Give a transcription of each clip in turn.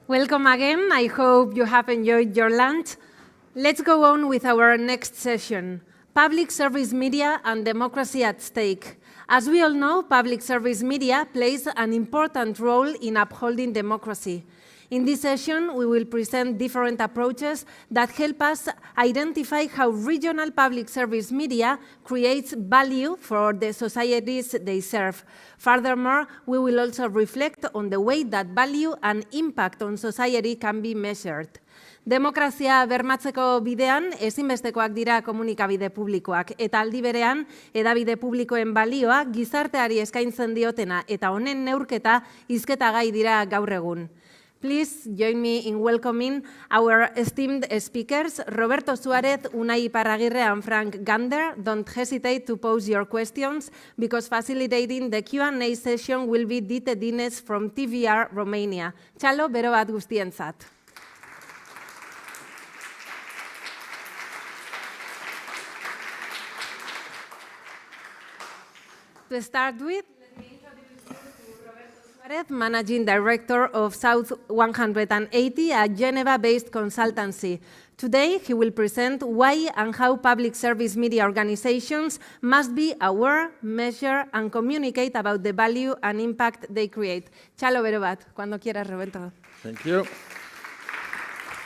Welcome again. I hope you have enjoyed your lunch. Let's go on with our next session, Public Service Media and Democracy at Stake. As we all know, public service media plays an important role in upholding democracy. In this session, we will present different approaches that help us identify how regional public service media creates value for the societies they serve. Furthermore, we will also reflect on the way that value and impact on society can be measured. Demokrazia bermatzeko bidean ezinbestekoak dira komunikabide publikoak eta aldi berean hedabide publikoen balioa gizarteari eskaintzen diotena eta honen neurketa hizketagai dira gaur egun. Please join me in welcoming our esteemed speakers, Roberto Suárez, Unai Iparragirre, and Frank Gander. Don't hesitate to pose your questions, because facilitating the Q&A session will be Dite Dines from TVR Romania. Txalo, bero bat guztientzat. To start with, Managing Director of South 180, a Geneva-based consultancy. Today, he will present why and how public service media organizations must be aware, measure, and communicate about the value and impact they create. Chalo bero bat, cuando quieras, Roberto. Thank you.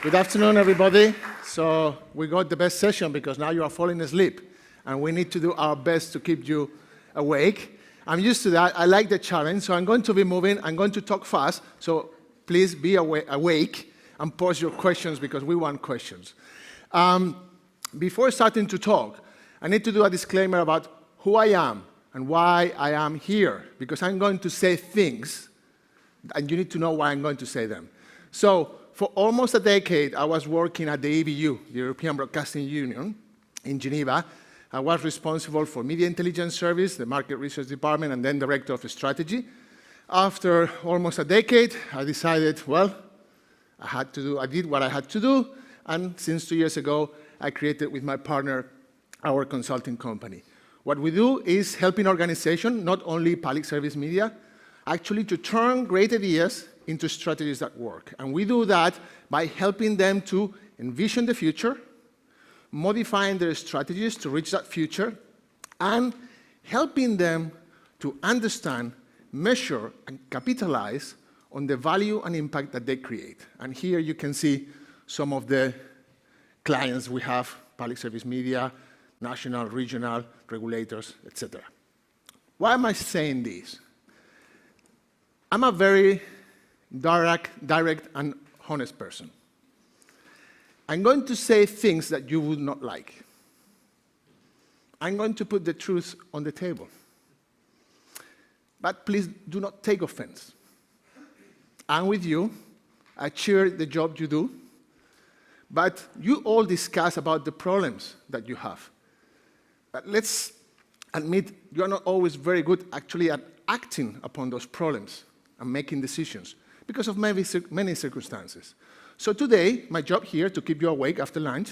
Good afternoon, everybody. So we got the best session because now you are falling asleep, and we need to do our best to keep you awake. I'm used to that. I like the challenge, so I'm going to be moving. I'm going to talk fast, so please be awake and pose your questions because we want questions. Before starting to talk, I need to do a disclaimer about who I am and why I am here, because I'm going to say things, and you need to know why I'm going to say them. So for almost a decade, I was working at the EBU, the European Broadcasting Union, in Geneva. I was responsible for Media Intelligence Service, the Market Research Department, and then Director of Strategy. After almost a decade, I decided, well, I did what I had to do, and since 2 years ago, I created with my partner our consulting company. What we do is helping organizations, not only public service media, actually to turn great ideas into strategies that work. And we do that by helping them to envision the future, modifying their strategies to reach that future, and helping them to understand, measure, and capitalize on the value and impact that they create. And here you can see some of the clients we have, public service media, national, regional, regulators, etc. Why am I saying this? I'm a very direct and honest person. I'm going to say things that you would not like. I'm going to put the truth on the table. But please do not take offense. I'm with you. I cheer the job you do. But you all discuss about the problems that you have. But let's admit you're not always very good actually at acting upon those problems and making decisions because of many circumstances. So today, my job here, to keep you awake after lunch,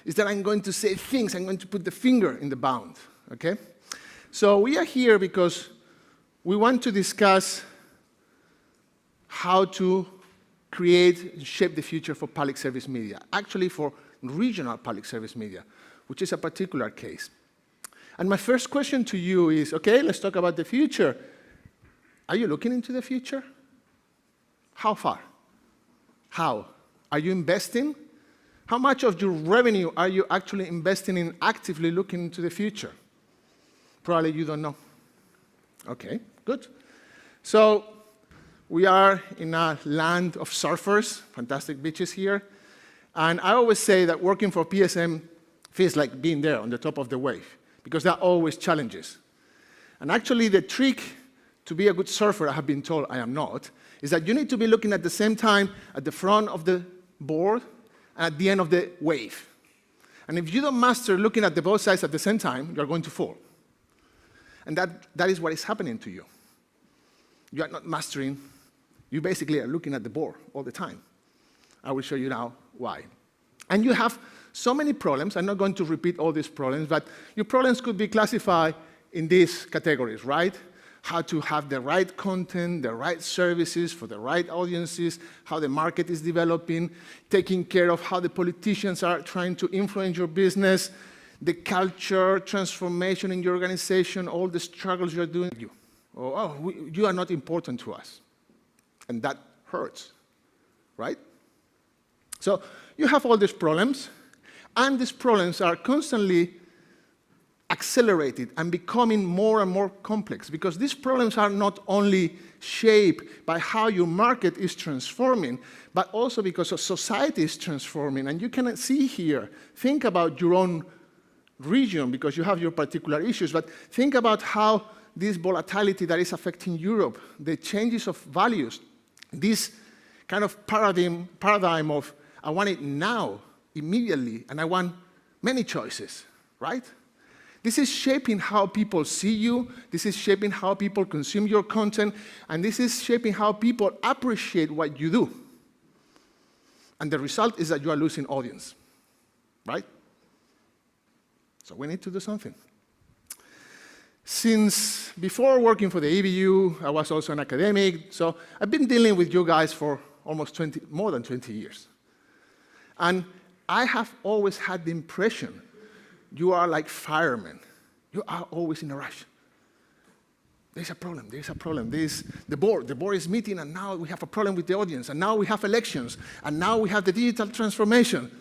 is that I'm going to say things, I'm going to put the finger in the bound, okay? So we are here because we want to discuss how to create and shape the future for public service media, actually for regional public service media, which is a particular case. And my first question to you is, okay, let's talk about the future. Are you looking into the future? How far? How? Are you investing? How much of your revenue are you actually investing in actively looking into the future? Probably you don't know. Okay, good. So we are in a land of surfers, fantastic beaches here. And I always say that working for PSM feels like being there on the top of the wave, because there are always challenges. And actually the trick to be a good surfer, I have been told I am not, is that you need to be looking at the same time at the front of the board and at the end of the wave. And if you don't master looking at the both sides at the same time, you're going to fall. And that is what is happening to you. You are not mastering, you basically are looking at the board all the time. I will show you now why. And you have so many problems. I'm not going to repeat all these problems, but your problems could be classified in these categories, right? how to have the right content, the right services for the right audiences, how the market is developing, taking care of how the politicians are trying to influence your business, the culture, transformation in your organization, all the struggles you're doing. You are not important to us. And that hurts, right? So you have all these problems, and these problems are constantly accelerated and becoming more and more complex, because these problems are not only shaped by how your market is transforming, but also because society is transforming. And you can see here, think about your own region, because you have your particular issues, but think about how this volatility that is affecting Europe, the changes of values, this kind of paradigm of I want it now, immediately, and I want many choices, right? This is shaping how people see you, this is shaping how people consume your content, and this is shaping how people appreciate what you do. And the result is that you are losing audience, right? So we need to do something. Since before working for the EBU, I was also an academic, so I've been dealing with you guys for almost more than 20 years. And I have always had the impression you are like firemen. You are always in a rush. There's a problem, there's a problem. The board is meeting, and now we have a problem with the audience, and now we have elections, and now we have the digital transformation.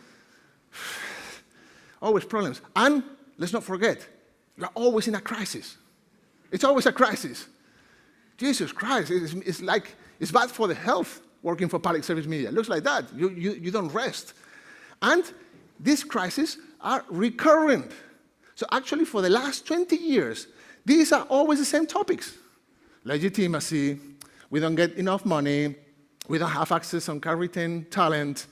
Always problems. And let's not forget, you are always in a crisis. It's always a crisis. Jesus Christ, it's like, it's bad for the health working for public service media. It looks like that. You don't rest. And these crises are recurrent. So actually, for the last 20 years, these are always the same topics. Legitimacy, we don't get enough money, we don't have access on can retain talent.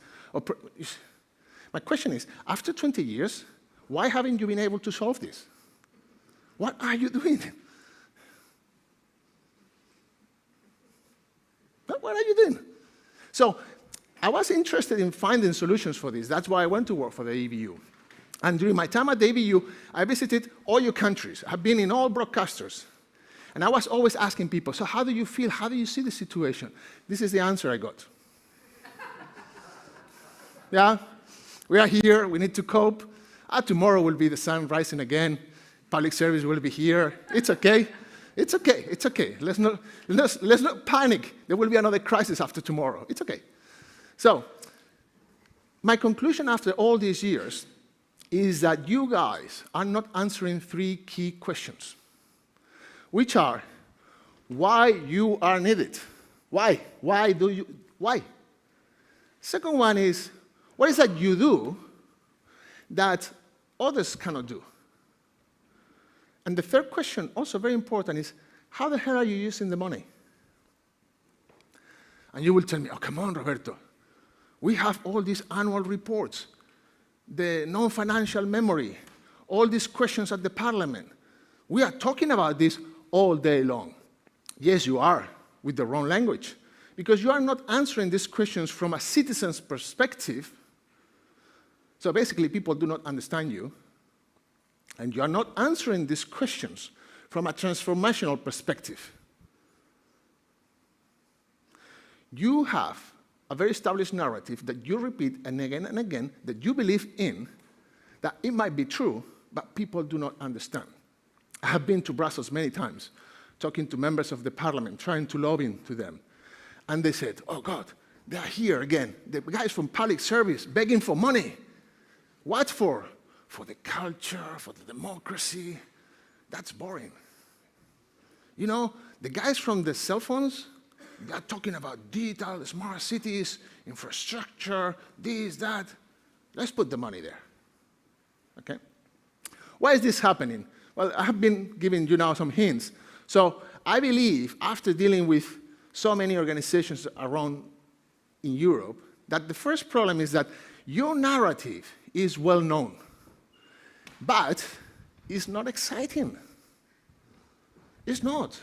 My question is, after 20 years, why haven't you been able to solve this? What are you doing? What are you doing? So I was interested in finding solutions for this. That's why I went to work for the EBU. And during my time at the EBU, I visited all your countries. I've been in all broadcasters. And I was always asking people, so how do you feel? How do you see the situation? This is the answer I got. Yeah, we are here. We need to cope. Tomorrow will be the sun rising again. Public service will be here. It's okay. It's okay. It's okay. Let's not panic. There will be another crisis after tomorrow. It's okay. So, my conclusion after all these years is that you guys are not answering three key questions, which are why you are needed. Why? Why? Second one is, what is that you do that others cannot do? And the third question, also very important, is how the hell are you using the money? And you will tell me, oh, come on, Roberto. We have all these annual reports, the non-financial memory, all these questions at the parliament. We are talking about this all day long. Yes, you are, with the wrong language, because you are not answering these questions from a citizen's perspective. So basically, people do not understand you, and you are not answering these questions from a transformational perspective. You have a very established narrative that you repeat and again, that you believe in, that it might be true, but people do not understand. I have been to Brussels many times, talking to members of the parliament, trying to lobby to them. And they said, oh God, they are here again. The guys from public service begging for money. What for? For the culture, for the democracy. That's boring. You know, the guys from the cell phones, they are talking about digital, smart cities, infrastructure, this, that. Let's put the money there. Okay? Why is this happening? Well, I have been giving you now some hints. So I believe, after dealing with so many organizations around in Europe, that the first problem is that your narrative is well known, but it's not exciting. It's not.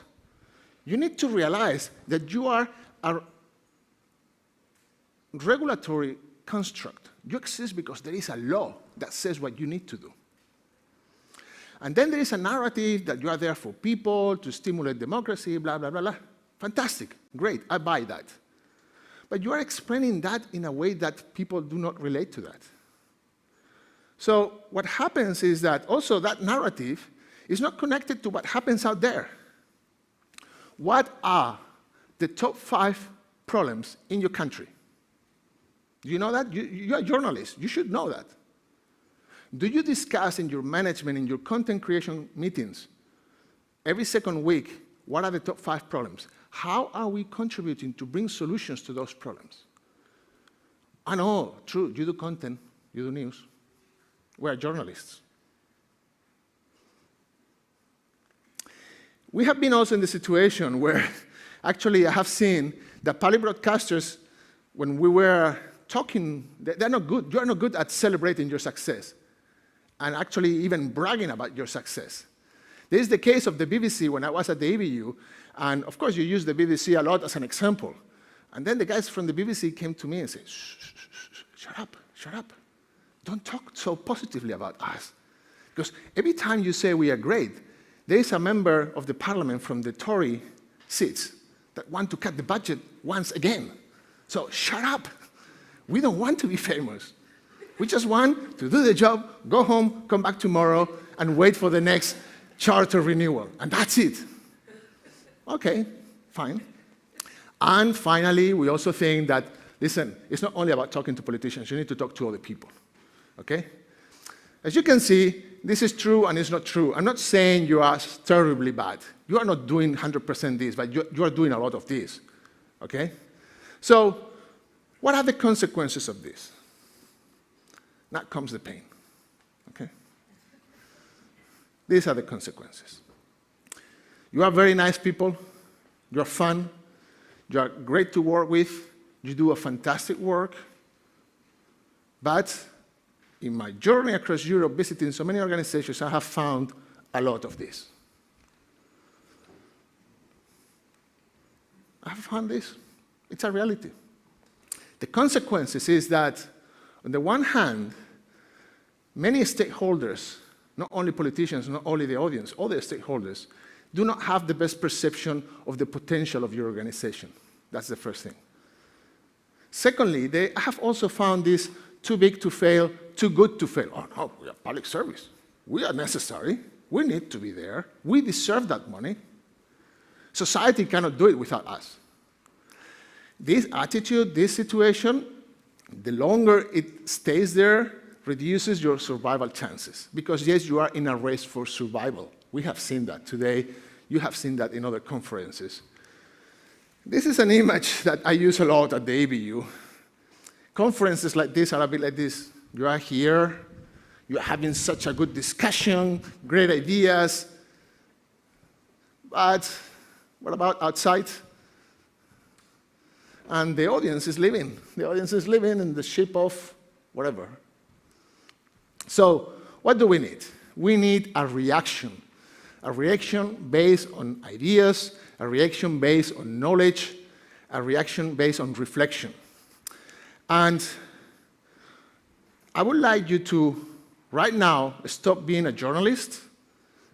You need to realize that you are a regulatory construct. You exist because there is a law that says what you need to do. And then there is a narrative that you are there for people, to stimulate democracy, blah, blah, blah, blah. Fantastic, great, I buy that. But you are explaining that in a way that people do not relate to that. So what happens is that also that narrative is not connected to what happens out there. What are the top 5 problems in your country? Do you know that? You are journalists, you should know that. Do you discuss in your management, in your content creation meetings, every second week, what are the top 5 problems? How are we contributing to bring solutions to those problems? I know, true, you do content, you do news. We are journalists. We have been also in the situation where actually I have seen that public broadcasters, when we were talking, they're not good. You're not good at celebrating your success and actually even bragging about your success. This is the case of the BBC when I was at the EBU, and of course you use the BBC a lot as an example. And then the guys from the BBC came to me and said, shut up, shut up. Don't talk so positively about us. Because every time you say we are great, there is a member of the parliament from the Tory seats that want to cut the budget once again. So shut up. We don't want to be famous. We just want to do the job, go home, come back tomorrow, and wait for the next charter renewal. And that's it. Okay, fine. And finally, we also think that, listen, it's not only about talking to politicians, you need to talk to other people. Okay? As you can see, this is true and it's not true. I'm not saying you are terribly bad. You are not doing 100% this, but you are doing a lot of this. Okay? So, what are the consequences of this? Now comes the pain. Okay? These are the consequences. You are very nice people. You are fun. You are great to work with. You do a fantastic work. But in my journey across Europe, visiting so many organizations, I have found a lot of this. I have found this. It's a reality. The consequences is that, on the one hand, many stakeholders, not only politicians, not only the audience, all the stakeholders, do not have the best perception of the potential of your organization. That's the first thing. Secondly, they have also found this too big to fail, too good to fail. Oh no, we are public service. We are necessary. We need to be there. We deserve that money. Society cannot do it without us. This attitude, this situation, the longer it stays there, reduces your survival chances. Because yes, you are in a race for survival. We have seen that today. You have seen that in other conferences. This is an image that I use a lot at the ABU. Conferences like this are a bit like this. You are here, you are having such a good discussion, great ideas, but what about outside? And the audience is living. The audience is living in the ship of whatever. So what do we need? We need a reaction based on ideas, a reaction based on knowledge, a reaction based on reflection. And I would like you to, right now, stop being a journalist,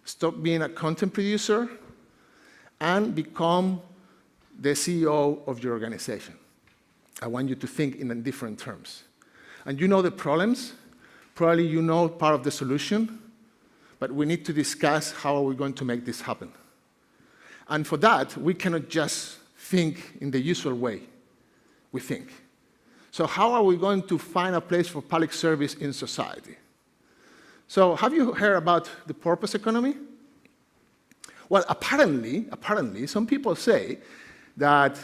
stop being a content producer, and become the CEO of your organization. I want you to think in different terms. And you know the problems, probably you know part of the solution, but we need to discuss how are we going to make this happen. And for that, we cannot just think in the usual way we think. So how are we going to find a place for public service in society? So have you heard about the purpose economy? Well, apparently, some people say that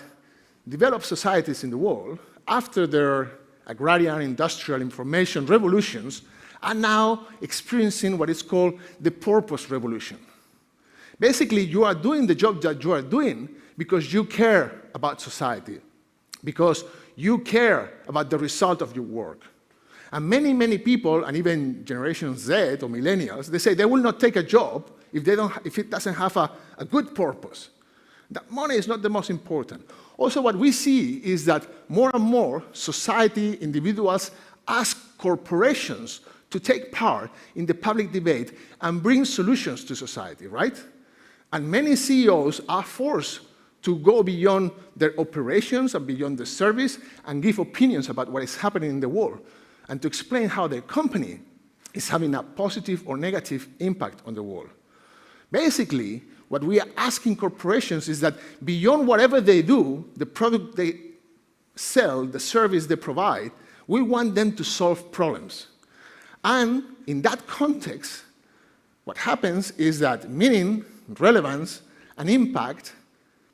developed societies in the world, after their agrarian, industrial, information revolutions, are now experiencing what is called the purpose revolution. Basically, you are doing the job that you are doing because you care about society, because you care about the result of your work. And many, many people, and even Generation Z or millennials, they say they will not take a job if it doesn't have a good purpose. That money is not the most important. Also, what we see is that more and more society, individuals, ask corporations to take part in the public debate and bring solutions to society, right? And many CEOs are forced to go beyond their operations and beyond the service and give opinions about what is happening in the world and to explain how their company is having a positive or negative impact on the world. Basically, what we are asking corporations is that beyond whatever they do, the product they sell, the service they provide, we want them to solve problems. And in that context, what happens is that meaning, relevance, and impact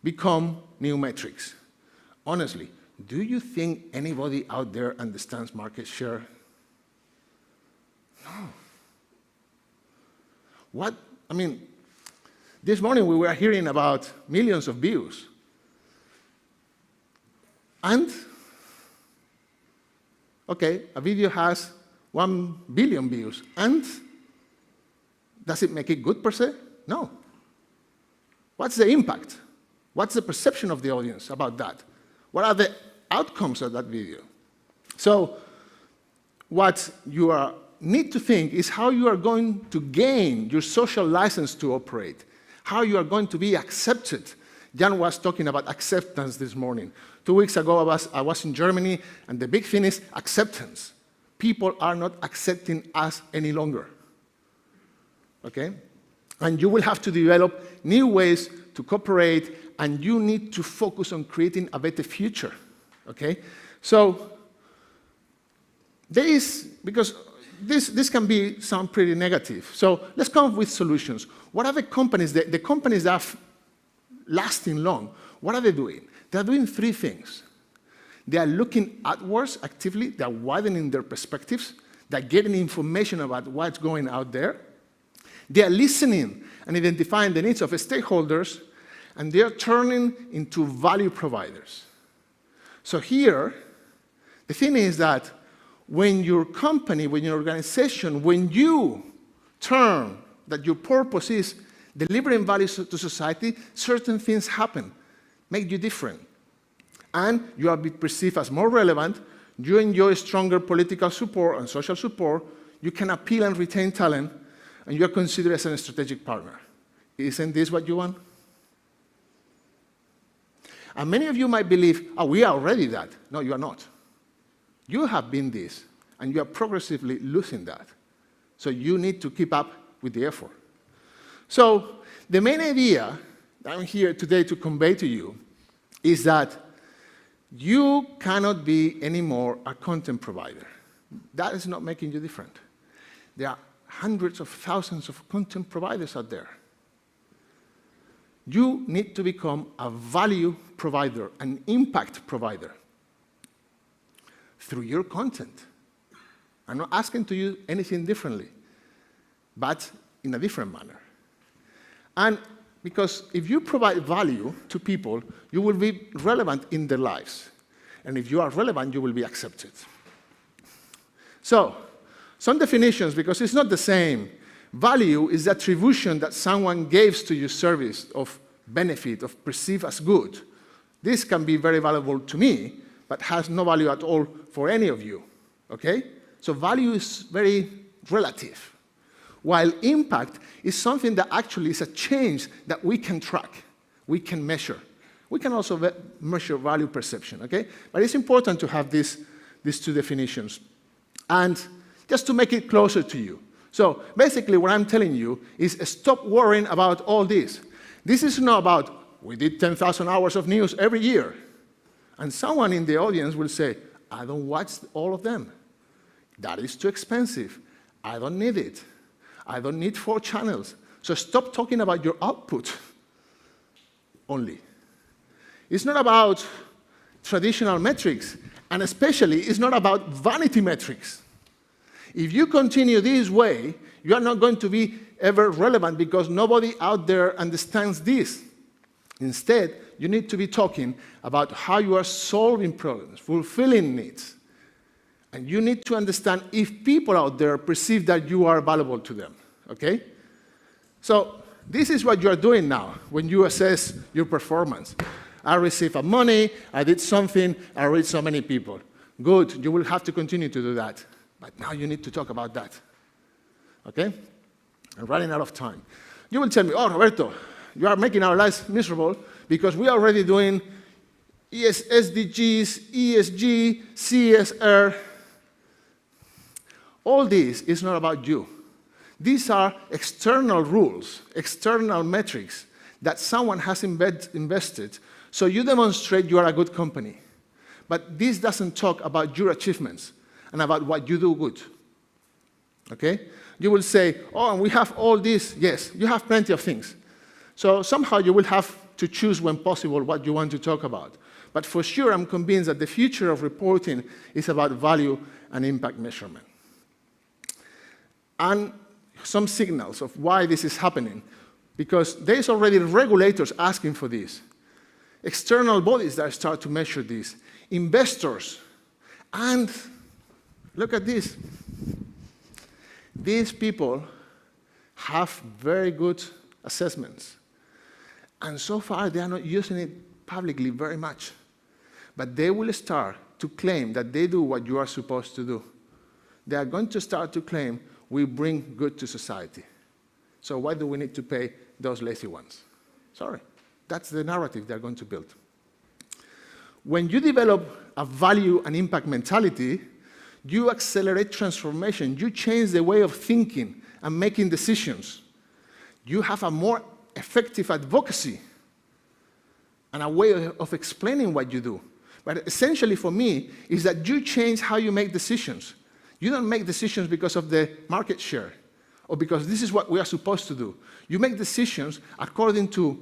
become new metrics. Honestly, do you think anybody out there understands market share? No. This morning we were hearing about millions of views. And, okay, a video has 1 billion views. And does it make it good per se? No. What's the impact? What's the perception of the audience about that? What are the outcomes of that video? So what you need to think is how you are going to gain your social license to operate, how you are going to be accepted. Jan was talking about acceptance this morning. 2 weeks ago, I was in Germany, and the big thing is acceptance. People are not accepting us any longer, okay? And you will have to develop new ways to cooperate, and you need to focus on creating a better future, okay? So because this can sound pretty negative. So let's come up with solutions. What are the companies, the companies that are lasting long, what are they doing? They're doing 3 things. They are looking outwards actively, they're widening their perspectives, they're getting information about what's going out there, they are listening and identifying the needs of stakeholders, and they are turning into value providers. So here, the thing is that when your company, when your organization, when you turn that your purpose is delivering value to society, certain things happen, make you different. And you are perceived as more relevant, you enjoy stronger political support and social support, you can appeal and retain talent, and you are considered as a strategic partner. Isn't this what you want? And many of you might believe, oh, we are already that. No, you are not. You have been this, and you are progressively losing that. So you need to keep up with the effort. So the main idea that I'm here today to convey to you is that you cannot be anymore a content provider. That is not making you different. There are hundreds of thousands of content providers out there. You need to become a value provider, an impact provider through your content. I'm not asking to you anything differently, but in a different manner. And because if you provide value to people, you will be relevant in their lives. And if you are relevant, you will be accepted. So, some definitions, because it's not the same. Value is the attribution that someone gives to your service of benefit, of perceived as good. This can be very valuable to me, but has no value at all for any of you, okay? So value is very relative, while impact is something that actually is a change that we can track, we can measure. We can also measure value perception, okay? But it's important to have these 2 definitions. And just to make it closer to you. So basically what I'm telling you is stop worrying about all this. This is not about, we did 10,000 hours of news every year. And someone in the audience will say, I don't watch all of them. That is too expensive. I don't need it. I don't need 4 channels. So stop talking about your output only. It's not about traditional metrics, and especially it's not about vanity metrics. If you continue this way, you are not going to be ever relevant because nobody out there understands this. Instead, you need to be talking about how you are solving problems, fulfilling needs. And you need to understand if people out there perceive that you are valuable to them, okay? So this is what you are doing now when you assess your performance. I received money, I did something, I reached so many people. Good, you will have to continue to do that. But now you need to talk about that. Okay? I'm running out of time. You will tell me, oh, Roberto, you are making our lives miserable because we are already doing SDGs, ESG, CSR. All this is not about you. These are external rules, external metrics that someone has invested, so you demonstrate you are a good company. But this doesn't talk about your achievements and about what you do good. Okay? You will say, oh, and we have all this. Yes, you have plenty of things. So somehow you will have to choose when possible what you want to talk about. But for sure, I'm convinced that the future of reporting is about value and impact measurement. And some signals of why this is happening, because there's already regulators asking for this, external bodies that start to measure this, investors, and look at this. These people have very good assessments, and so far they are not using it publicly very much, but they will start to claim that they do what you are supposed to do. They are going to start to claim we bring good to society. So why do we need to pay those lazy ones? Sorry, that's the narrative they're going to build. When you develop a value and impact mentality, you accelerate transformation. You change the way of thinking and making decisions. You have a more effective advocacy and a way of explaining what you do. But essentially for me is that you change how you make decisions. You don't make decisions because of the market share or because this is what we are supposed to do. You make decisions according to,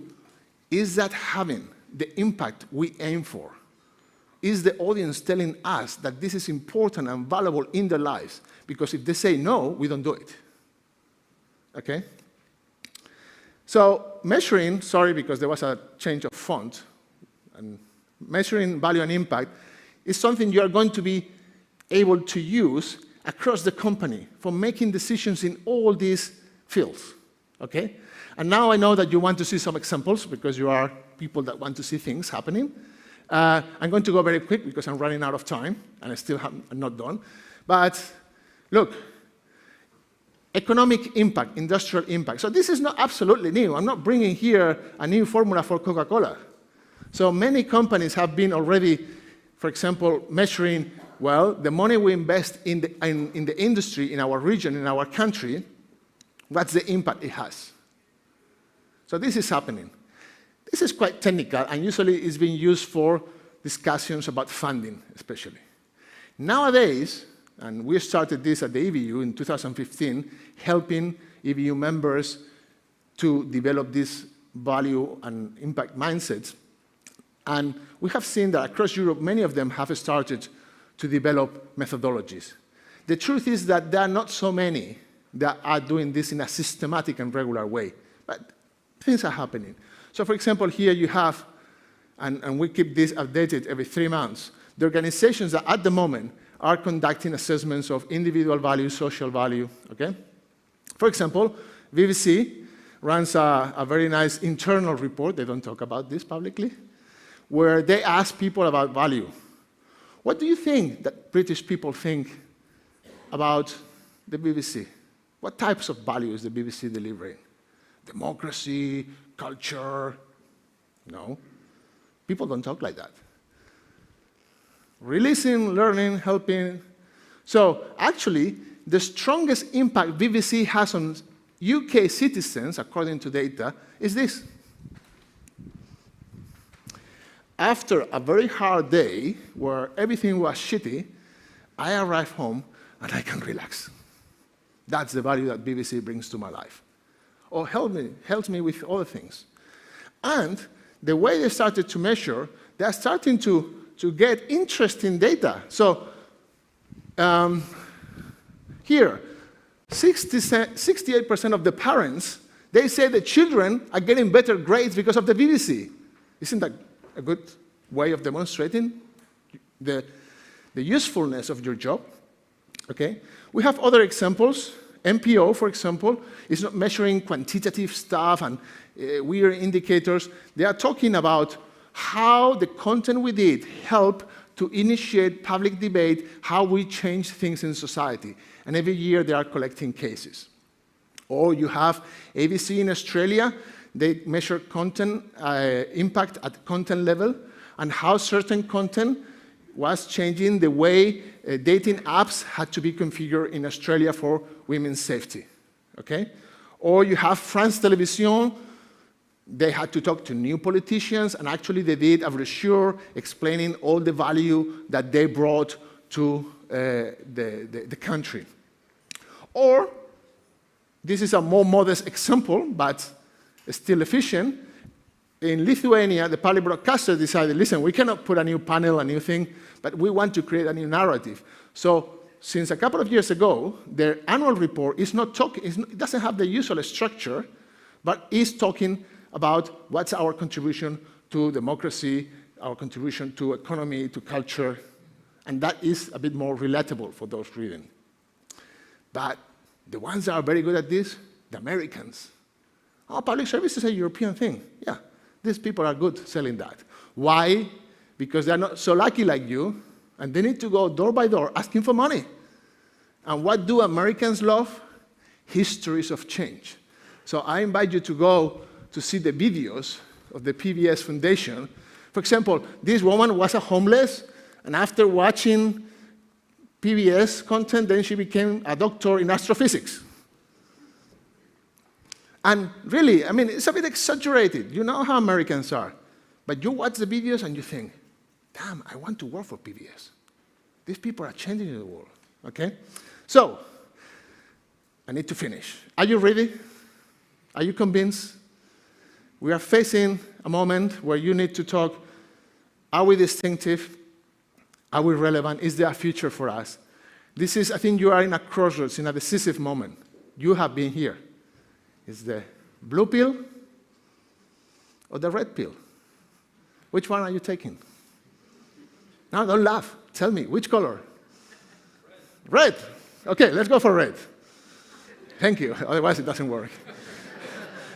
is that having the impact we aim for? Is the audience telling us that this is important and valuable in their lives? Because if they say no, we don't do it. Okay? So measuring, sorry, because there was a change of font, and measuring value and impact is something you are going to be able to use across the company for making decisions in all these fields. Okay? And now I know that you want to see some examples because you are people that want to see things happening. I'm going to go very quick because I'm running out of time and I'm not done. But look, economic impact, industrial impact. So this is not absolutely new. I'm not bringing here a new formula for Coca-Cola. So many companies have been already, for example, measuring, well, the money we invest in the industry, in our region, in our country, what's the impact it has. So this is happening. This is quite technical, and usually it's being used for discussions about funding, especially. Nowadays, and we started this at the EBU in 2015, helping EBU members to develop this value and impact mindsets. And we have seen that across Europe, many of them have started to develop methodologies. The truth is that there are not so many that are doing this in a systematic and regular way, but things are happening. So for example, here you have, and we keep this updated every 3 months, the organizations that at the moment are conducting assessments of individual value, social value, okay? For example, BBC runs a very nice internal report, they don't talk about this publicly, where they ask people about value. What do you think that British people think about the BBC? What types of values is the BBC delivering? Democracy, culture? No. People don't talk like that. Releasing, learning, helping. So actually, the strongest impact BBC has on UK citizens, according to data, is this. After a very hard day where everything was shitty, I arrive home and I can relax. That's the value that BBC brings to my life. Or helps me with other things. And the way they started to measure, they're starting to get interesting data. So here, 68% of the parents, they say the children are getting better grades because of the BBC. Isn't that a good way of demonstrating the usefulness of your job? Okay. We have other examples. MPO, for example, is not measuring quantitative stuff and weird indicators. They are talking about how the content we did helped to initiate public debate, how we change things in society. And every year they are collecting cases. Or you have ABC in Australia. They measure content impact at content level and how certain content was changing the way dating apps had to be configured in Australia for women's safety. Okay? Or you have France Télévisions. They had to talk to new politicians, and actually they did a brochure explaining all the value that they brought to the country. Or, this is a more modest example, but still efficient. In Lithuania, the public broadcaster decided, listen, we cannot put a new panel, a new thing, but we want to create a new narrative. So, since a couple of years ago, their annual report is not talking, it doesn't have the usual structure, but is talking about what's our contribution to democracy, our contribution to economy, to culture, and that is a bit more relatable for those reading. But the ones that are very good at this, the Americans. Oh, public service is a European thing. Yeah, these people are good selling that. Why? Because they're not so lucky like you, and they need to go door by door asking for money. And what do Americans love? Histories of change. So I invite you to go to see the videos of the PBS Foundation. For example, this woman was a homeless, and after watching PBS content, then she became a doctor in astrophysics. And really, I mean, it's a bit exaggerated. You know how Americans are. But you watch the videos and you think, damn, I want to work for PBS. These people are changing the world, okay? So, I need to finish. Are you ready? Are you convinced? We are facing a moment where you need to talk, are we distinctive? Are we relevant? Is there a future for us? This is, I think you are in a crossroads, in a decisive moment. You have been here. Is the blue pill or the red pill? Which one are you taking? No, don't laugh. Tell me, which color? Red. Okay, let's go for red. Thank you, otherwise it doesn't work.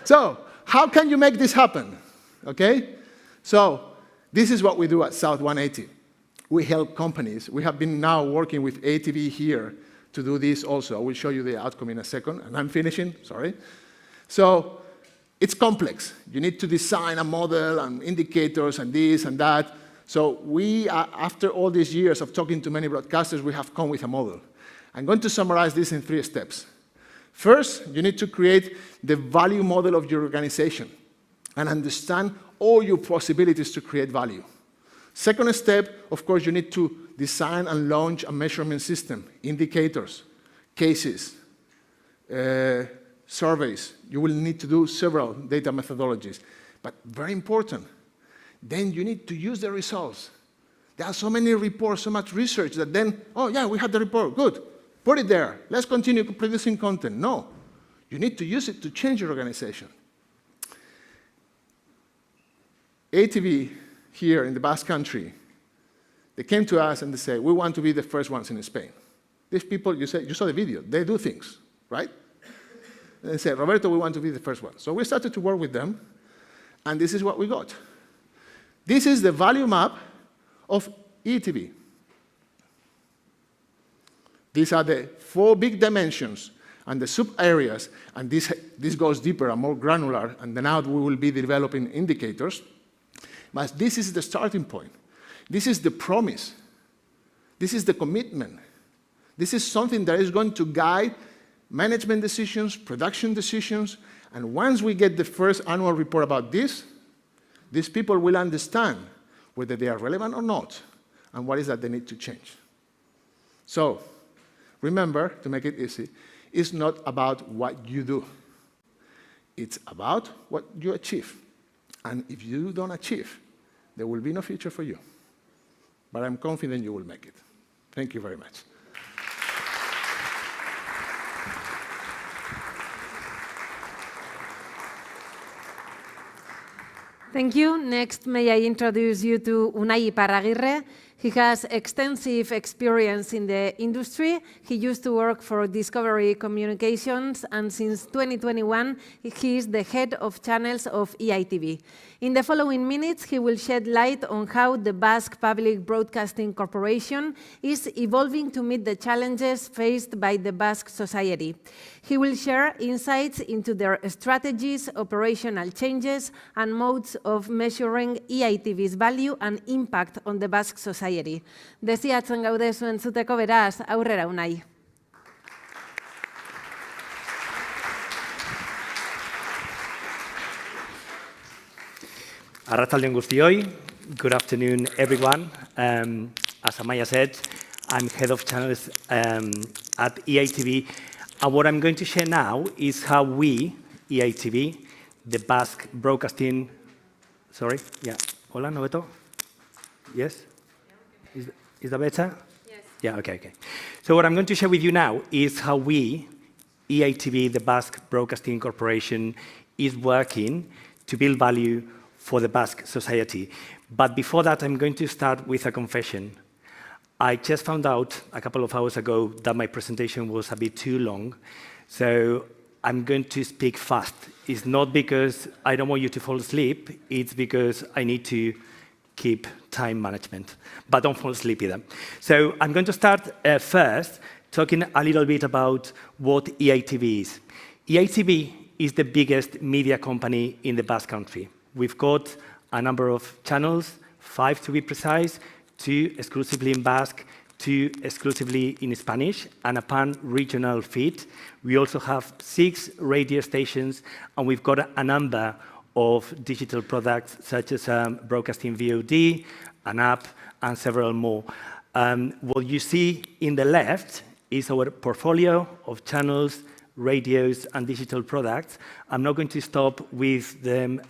So, how can you make this happen? Okay? So, this is what we do at South 180. We help companies. We have been now working with EITB here to do this also. I will show you the outcome in a second, and I'm finishing, sorry. So, it's complex. You need to design a model and indicators and this and that. So we, after all these years of talking to many broadcasters, we have come with a model. I'm going to summarize this in 3 steps. First, you need to create the value model of your organization and understand all your possibilities to create value. Second step, of course, you need to design and launch a measurement system, indicators, cases, surveys. You will need to do several data methodologies. But very important, then you need to use the results. There are so many reports, so much research that then, oh yeah, we had the report, good. Put it there. Let's continue producing content. No. You need to use it to change your organization. EITB here in the Basque country, they came to us and they said, we want to be the first ones in Spain. These people, you saw the video, they do things, right? And they said, Roberto, we want to be the first one. So we started to work with them, and this is what we got. This is the value map of EITB. These are the 4 big dimensions and the sub-areas, and this goes deeper and more granular, and then now we will be developing indicators. But this is the starting point. This is the promise. This is the commitment. This is something that is going to guide management decisions, production decisions, and once we get the first annual report about this, these people will understand whether they are relevant or not, and what is that they need to change. So, remember, to make it easy, it's not about what you do. It's about what you achieve. And if you don't achieve, there will be no future for you. But I'm confident you will make it. Thank you very much. Thank you. Next, may I introduce you to Unai Iparragirre. He has extensive experience in the industry. He used to work for Discovery Communications, and since 2021, he is the head of channels of EITB. In the following minutes, he will shed light on how the Basque Public Broadcasting Corporation is evolving to meet the challenges faced by the Basque society. He will share insights into their strategies, operational changes, and modes of measuring EITB's value and impact on the Basque society. Desiatzen gaude zuen zuteko, beraz, aurrera Unai. Arratsaldeon guztioi. Good afternoon, everyone. As Amaya said, I'm head of channels at EITB. And what I'm going to share now is how we, EITB, the Basque Broadcasting, sorry, yeah, hola, Roberto? Yes? Is that better? Yes. Yeah, okay. So what I'm going to share with you now is how we, EITB, the Basque Broadcasting Corporation, is working to build value for the Basque society. But before that, I'm going to start with a confession. I just found out a couple of hours ago that my presentation was a bit too long, so I'm going to speak fast. It's not because I don't want you to fall asleep, it's because I need to keep time management. But don't fall asleep either. So I'm going to start first talking a little bit about what EITB is. EITB is the biggest media company in the Basque Country. We've got a number of channels, 5 to be precise, 2 exclusively in Basque, 2 exclusively in Spanish, and a pan-regional feed. We also have 6 radio stations, and we've got a number of digital products, such as broadcasting VOD, an app, and several more. What you see in the left is our portfolio of channels, radios, and digital products. I'm not going to stop with the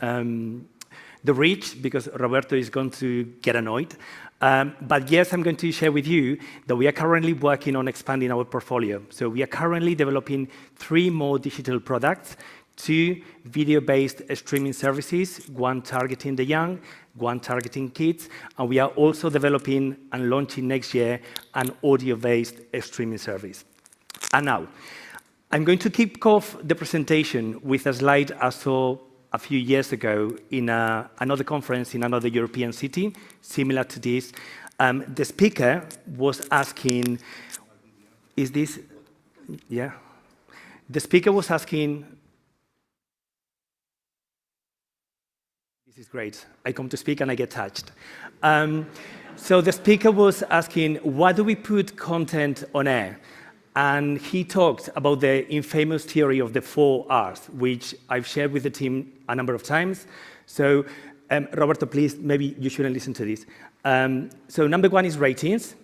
reach, because Roberto is going to get annoyed. But yes, I'm going to share with you that we are currently working on expanding our portfolio. So we are currently developing 3 more digital products, 2 video-based streaming services, 1 targeting the young, 1 targeting kids, and we are also developing and launching next year an audio-based streaming service. And now, I'm going to kick off the presentation with a slide I saw a few years ago in another conference in another European city, similar to this. The speaker was asking, is this, yeah? The speaker was asking, this is great. I come to speak and I get touched. So the speaker was asking, why do we put content on air? And he talked about the infamous theory of the 4 R's, which I've shared with the team a number of times. So, Roberto, please, maybe you shouldn't listen to this. So number 1 is ratings.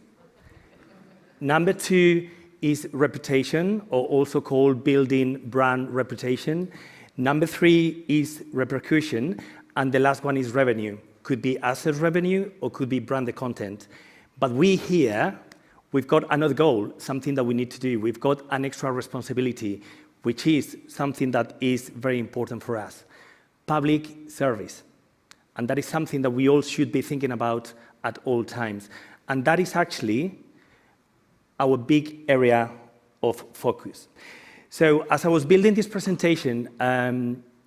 Number 2 is reputation, or also called building brand reputation. Number 3 is repercussion. And the last one is revenue. Could be asset revenue or could be branded content. But we here, we've got another goal, something that we need to do. We've got an extra responsibility, which is something that is very important for us. Public service. And that is something that we all should be thinking about at all times. And that is actually our big area of focus. So as I was building this presentation,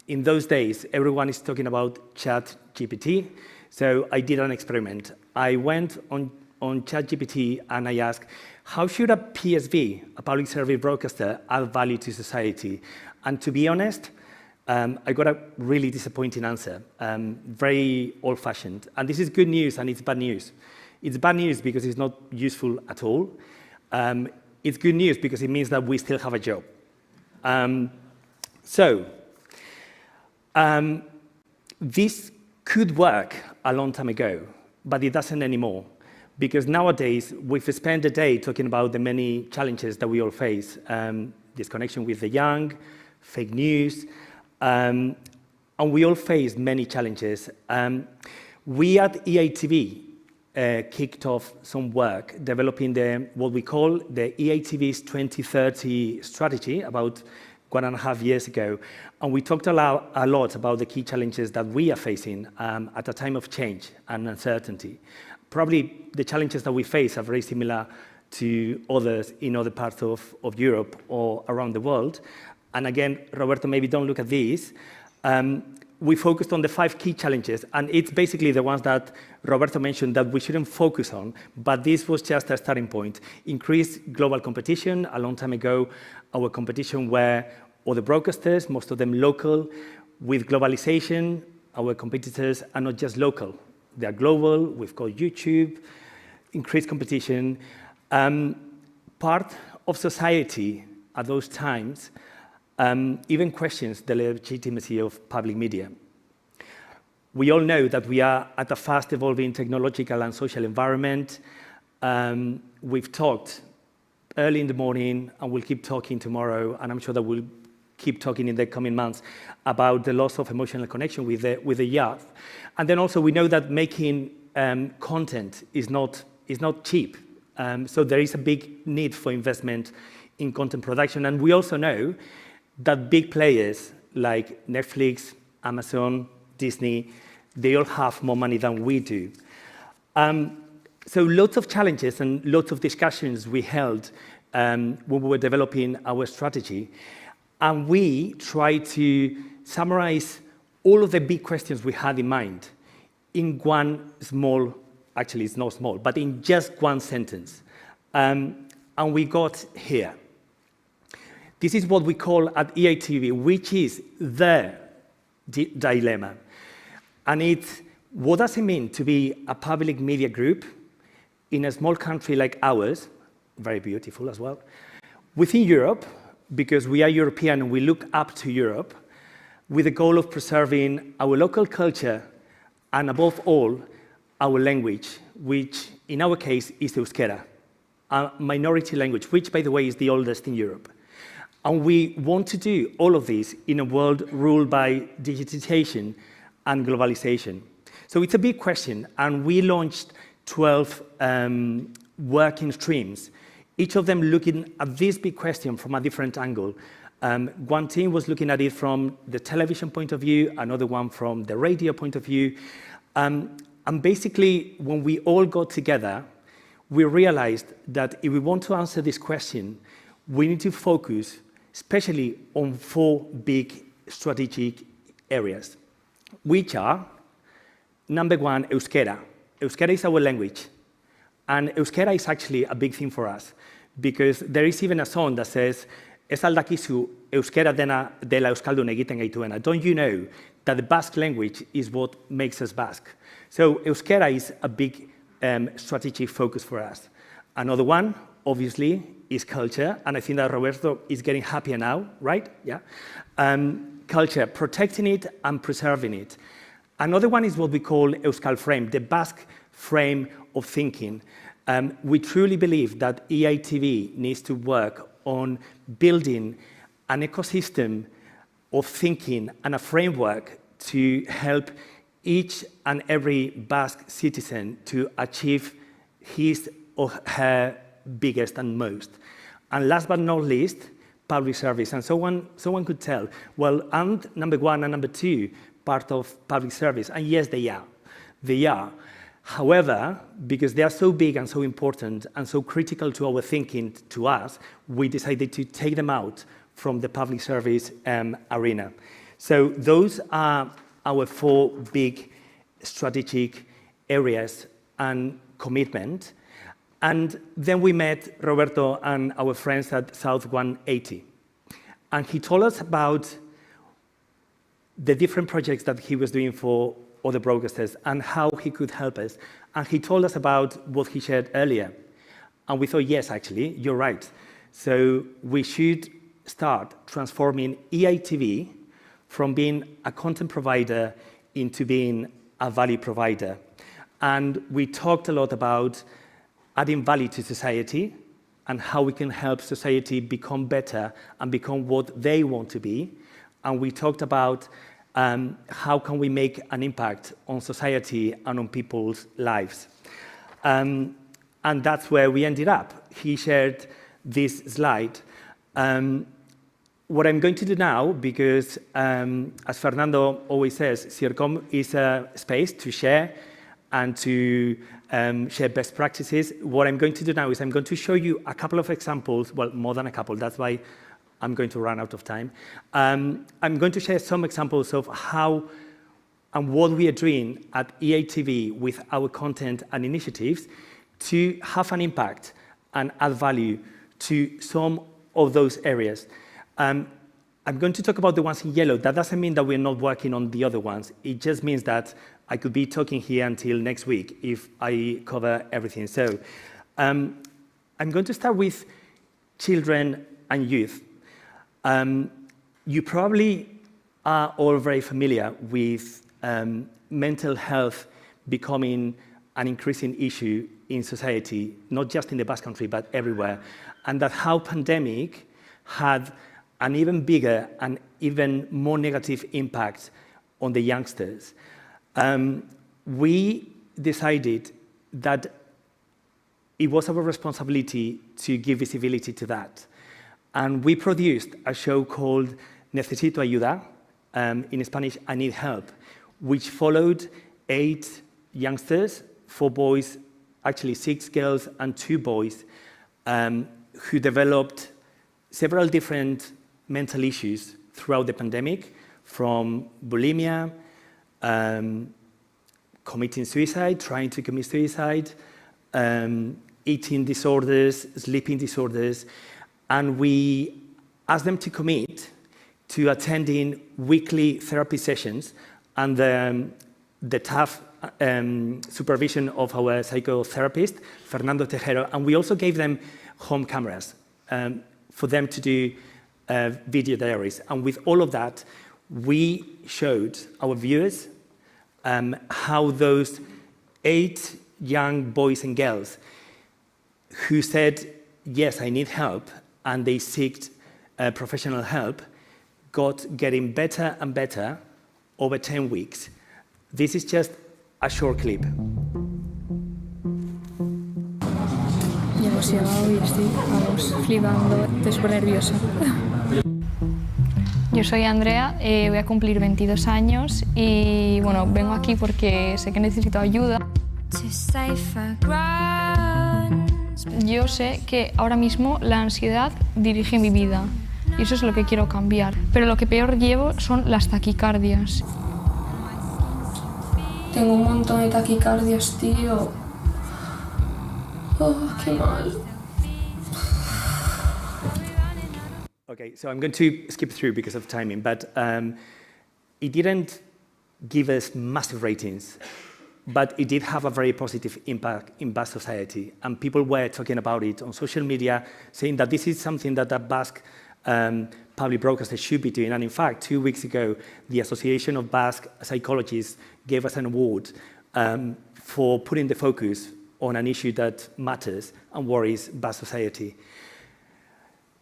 in those days, everyone is talking about ChatGPT. So I did an experiment. I went on ChatGPT and I asked, how should a PSB, a public service broadcaster, add value to society? And to be honest, I got a really disappointing answer, very old-fashioned. And this is good news and it's bad news. It's bad news because it's not useful at all. It's good news because it means that we still have a job. This could work a long time ago, but it doesn't anymore. Because nowadays, we've spent the day talking about the many challenges that we all face. Disconnection with the young, fake news, and we all face many challenges. We at EITB kicked off some work developing what we call the EITB's 2030 strategy about 1.5 years ago. And we talked a lot about the key challenges that we are facing at a time of change and uncertainty. probably the challenges that we face are very similar to others in other parts of Europe or around the world. And again, Roberto, maybe don't look at these. We focused on the 5 key challenges, and it's basically the ones that Roberto mentioned that we shouldn't focus on, but this was just a starting point. Increased global competition. A long time ago, our competition were other broadcasters, most of them local. With globalization, our competitors are not just local. They are global. We've got YouTube, increased competition. Part of society at those times even questions the legitimacy of public media. We all know that we are at a fast-evolving technological and social environment. We've talked early in the morning, and we'll keep talking tomorrow, and I'm sure that we'll keep talking in the coming months about the loss of emotional connection with the youth. And then also we know that making content is not cheap. So there is a big need for investment in content production. And we also know that big players like Netflix, Amazon, Disney, they all have more money than we do. So lots of challenges and lots of discussions we held when we were developing our strategy. And we tried to summarize all of the big questions we had in mind in one small, actually it's not small, but in just one sentence. And we got here. This is what we call at EITB, which is the dilemma. And it's, what does it mean to be a public media group in a small country like ours, very beautiful as well, within Europe, because we are European and we look up to Europe, with the goal of preserving our local culture and above all, our language, which in our case is Euskera, a minority language, which by the way is the oldest in Europe. And we want to do all of this in a world ruled by digitization and globalization. So it's a big question, and we launched 12 working streams, each of them looking at this big question from a different angle. One team was looking at it from the television point of view, another one from the radio point of view. And basically, when we all got together, we realized that if we want to answer this question, we need to focus especially on 4 big strategic areas, which are, number 1, Euskera. Euskera is our language. And Euskera is actually a big thing for us, because there is even a song that says, Ez aldakizu Euskera dela Euskaldun egiten gaituena. Don't you know that the Basque language is what makes us Basque? So Euskera is a big strategic focus for us. Another one, obviously, is culture, and I think that Roberto is getting happier now, right? Yeah. Culture, protecting it and preserving it. Another one is what we call Euskal Frame, the Basque frame of thinking. We truly believe that EITB needs to work on building an ecosystem of thinking and a framework to help each and every Basque citizen to achieve his or her biggest and most. And last but not least, public service. And someone could tell, well, aren't number 1 and number 2 part of public service? And yes, they are. They are. However, because they are so big and so important and so critical to our thinking, to us, we decided to take them out from the public service arena. So those are our 4 big strategic areas and commitment. And then we met Roberto and our friends at South 180. And he told us about the different projects that he was doing for other broadcasters and how he could help us. And he told us about what he shared earlier. And we thought, yes, actually, you're right. So we should start transforming EITB from being a content provider into being a value provider. And we talked a lot about adding value to society and how we can help society become better and become what they want to be. And we talked about how can we make an impact on society and on people's lives. And that's where we ended up. He shared this slide. What I'm going to do now, because as Fernando always says, CIRCOM is a space to share and to share best practices. What I'm going to do now is I'm going to show you a couple of examples, well, more than a couple, that's why I'm going to run out of time. I'm going to share some examples of how and what we are doing at EITB with our content and initiatives to have an impact and add value to some of those areas. I'm going to talk about the ones in yellow. That doesn't mean that we're not working on the other ones. It just means that I could be talking here until next week if I cover everything. So I'm going to start with children and youth. You probably are all very familiar with mental health becoming an increasing issue in society, not just in the Basque Country, but everywhere, and that how pandemic had an even bigger and even more negative impact on the youngsters. We decided that it was our responsibility to give visibility to that. And we produced a show called Necesito Ayuda, in Spanish, I Need Help, which followed 8 youngsters, 4 boys, actually 6 girls and 2 boys, who developed several different mental issues throughout the pandemic, from bulimia, committing suicide, trying to commit suicide, eating disorders, sleeping disorders, and we asked them to commit to attending weekly therapy sessions under the tough supervision of our psychotherapist, Fernando Tejero, and we also gave them home cameras for them to do video diaries. And with all of that, we showed our viewers how those 8 young boys and girls who said, yes, I need help, and they sought professional help, getting better and better over 10 weeks. This is just a short clip. Ya hemos llegado y estoy, flipando, estoy súper nerviosa. Yo soy Andrea, voy a cumplir 22 años y bueno, vengo aquí porque sé que necesito ayuda. Yo sé que ahora mismo la ansiedad dirige mi vida y eso es lo que quiero cambiar. Pero lo que peor llevo son las taquicardias. Tengo un montón de taquicardias, tío. Oh, qué mal. Okay, so I'm going to skip through because of timing, but it didn't give us massive ratings, but it did have a very positive impact in Basque society, and people were talking about it on social media, saying that this is something that the Basque public broadcaster should be doing. And in fact, 2 weeks ago, the Association of Basque Psychologists gave us an award for putting the focus on an issue that matters and worries Basque society.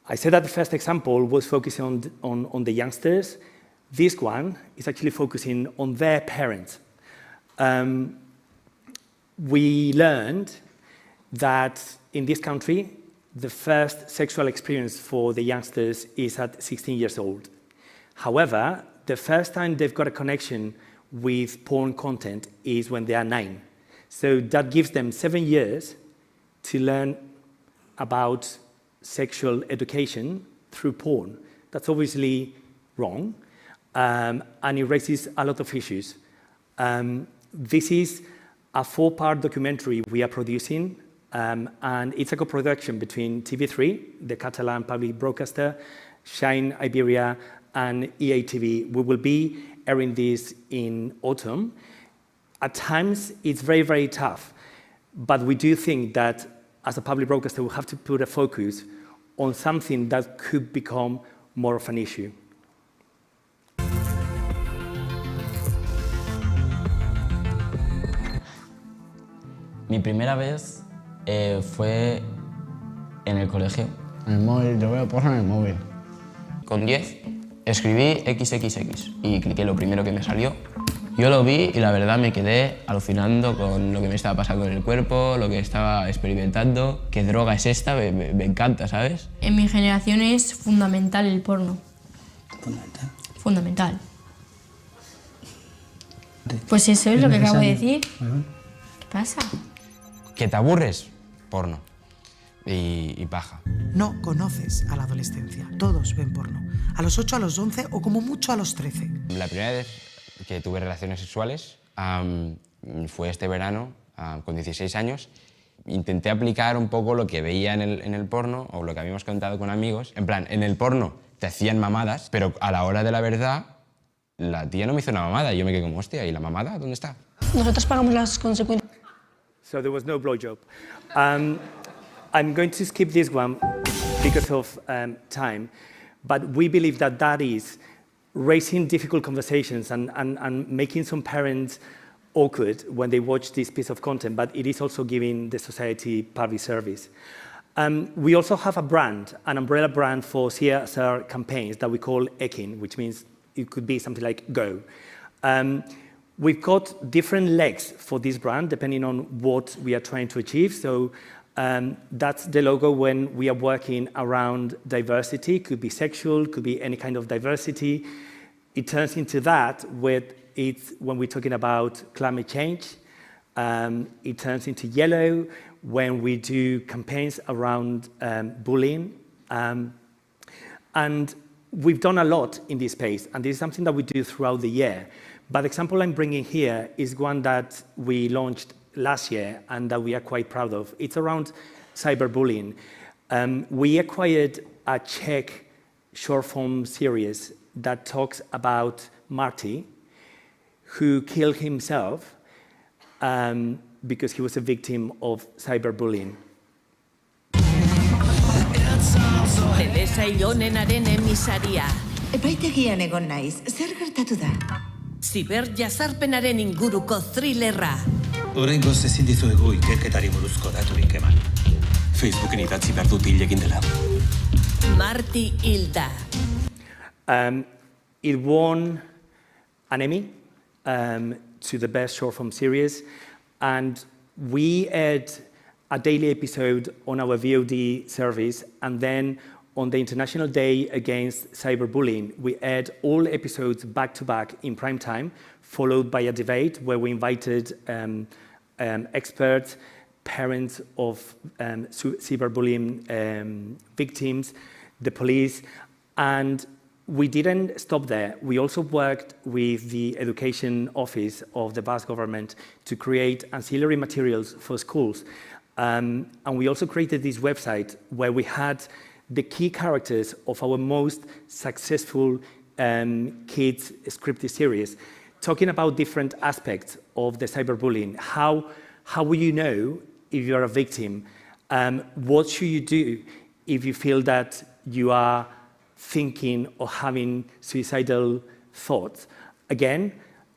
I said that the first example was focusing on the youngsters. This one is actually focusing on their parents. We learned that in this country, the first sexual experience for the youngsters is at 16 years old. However, the first time they've got a connection with porn content is when they are 9. So that gives them 7 years to learn about sexual education through porn. That's obviously wrong, and it raises a lot of issues. This is a 4-part documentary we are producing, and it's a co-production between TV3, the Catalan public broadcaster, Shine Iberia, and EITB. We will be airing this in autumn. At times, it's very, very tough, but we do think that as a public broadcaster, we have to put a focus on something that could become more of an issue. Mi primera vez fue en el colegio. En el móvil, yo veo porno en el móvil. Con 10 escribí XXX y cliqué lo primero que me salió. Yo lo vi y la verdad me quedé alucinando con lo que me estaba pasando en el cuerpo, lo que estaba experimentando. ¿Qué droga es esta? Me encanta, ¿sabes? En mi generación es fundamental el porno. ¿Fundamental? Fundamental. Pues eso es lo que acabo de decir. pasa? ¿Que te aburres? Porno. Y paja. No conoces a la adolescencia. Todos ven porno. A los 8, a los 11 o como mucho a los 13. La primera vez que tuve relaciones sexuales fue este verano, con 16 años. Intenté aplicar un poco lo que veía en el porno, o lo que habíamos contado con amigos. En plan, en el porno te hacían mamadas, pero a la hora de la verdad, la tía no me hizo una mamada. Y yo me quedé como, hostia, ¿y la mamada dónde está? Nosotros pagamos las consecuencias. So there was no blowjob. I'm going to skip this one because of time, but we believe that that is raising difficult conversations and making some parents awkward when they watch this piece of content, but it is also giving the society public service. We also have a brand, an umbrella brand for CSR campaigns that we call EKIN, which means it could be something like Go. We've got different legs for this brand depending on what we are trying to achieve. So that's the logo when we are working around diversity. Could be sexual, could be any kind of diversity. It turns into that when we're talking about climate change. It turns into yellow when we do campaigns around bullying. And we've done a lot in this space, and this is something that we do throughout the year. But the example I'm bringing here is one that we launched last year and that we are quite proud of. It's around cyberbullying. We acquired a Czech short-form series that talks about Marty, who killed himself because he was a victim of cyberbullying. Telesailonenaren emisaria. Epaitegian egon naiz, zer gertatu da? Ziberjazarpenaren inguruko thrillerra. Oraingoz ezin dizuegu ikerketari buruzko daturik eman. Facebooken idatzi behar dut hilekin dela. Marty hilda. It won an Emmy to the best short form series, and we aired a daily episode on our VOD service, and then on the International Day Against Cyberbullying, we aired all episodes back-to-back in prime time, followed by a debate where we invited experts, parents of cyberbullying victims, the police, and we didn't stop there. We also worked with the Education Office of the Basque government to create ancillary materials for schools. And we also created this website where we had the key characters of our most successful kids scripted series, talking about different aspects of the cyberbullying. How will you know if you're a victim? What should you do if you feel that you are thinking or having suicidal thoughts? Again,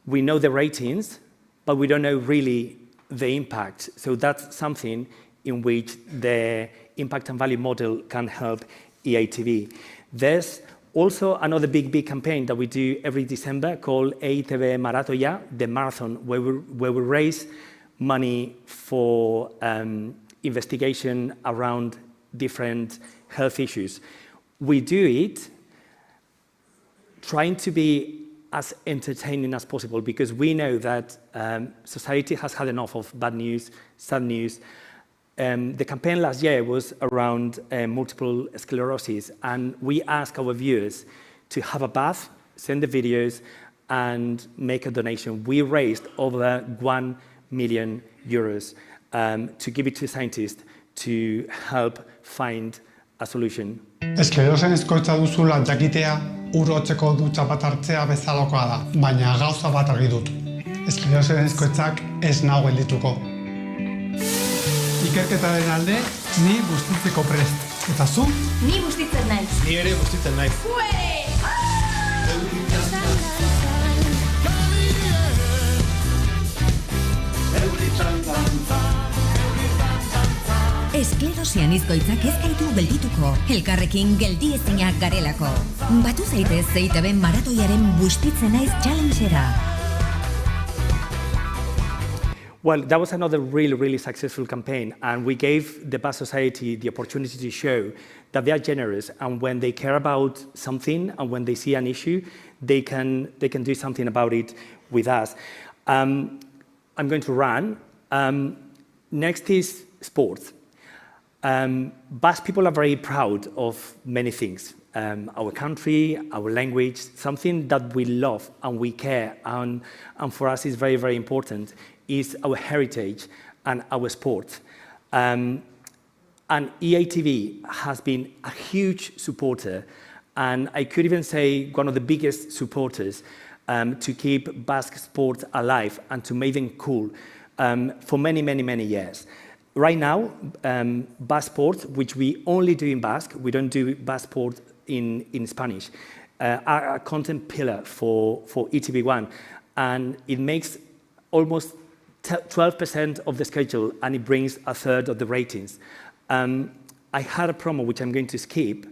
we know the ratings, but we don't know really the impact. So that's something in which the impact and value model can help EITB. There's also another big campaign that we do every December called EITB Maratoia, the marathon, where we raise money for investigation around different health issues. We do it trying to be as entertaining as possible because we know that society has had enough of bad news, sad news. The campaign last year was around multiple sclerosis, and we asked our viewers to have a bath, send the videos, and make a donation. We raised over 1 million euros to give it to scientists to help find a solution. Esklerosen eskoitza duzula jakitea urrotzeko dutxa bat hartzea bezalakoa da, baina gauza bat argi dut. Esklerosen eskoitzak ez nago geldituko. Ikerketaren alde, ni bustitzeko prest. Eta zu? Ni bustitzen naiz. Ni ere bustitzen naiz. Esklerosian izkoitzak ez gaitu geldituko, elkarrekin geldiezinak garelako. Batu zaitez EITB maratoiaren bustitzen naiz challengera. Well, that was another really successful campaign, and we gave the Basque society the opportunity to show that they are generous, and when they care about something, and when they see an issue, they can do something about it with us. I'm going to run Next is sports. Basque people are very proud of many things. Our country, our language, something that we love and we care, and for us is very, very important, is our heritage and our sport. And EITB has been a huge supporter, and I could even say one of the biggest supporters to keep Basque sport alive and to make them cool for many, many, many years. Right now, Basque sport, which we only do in Basque, we don't do Basque sport in Spanish, are a content pillar for ETV1, and it makes almost 12% of the schedule, and it brings a third of the ratings. I had a promo which I'm going to skip,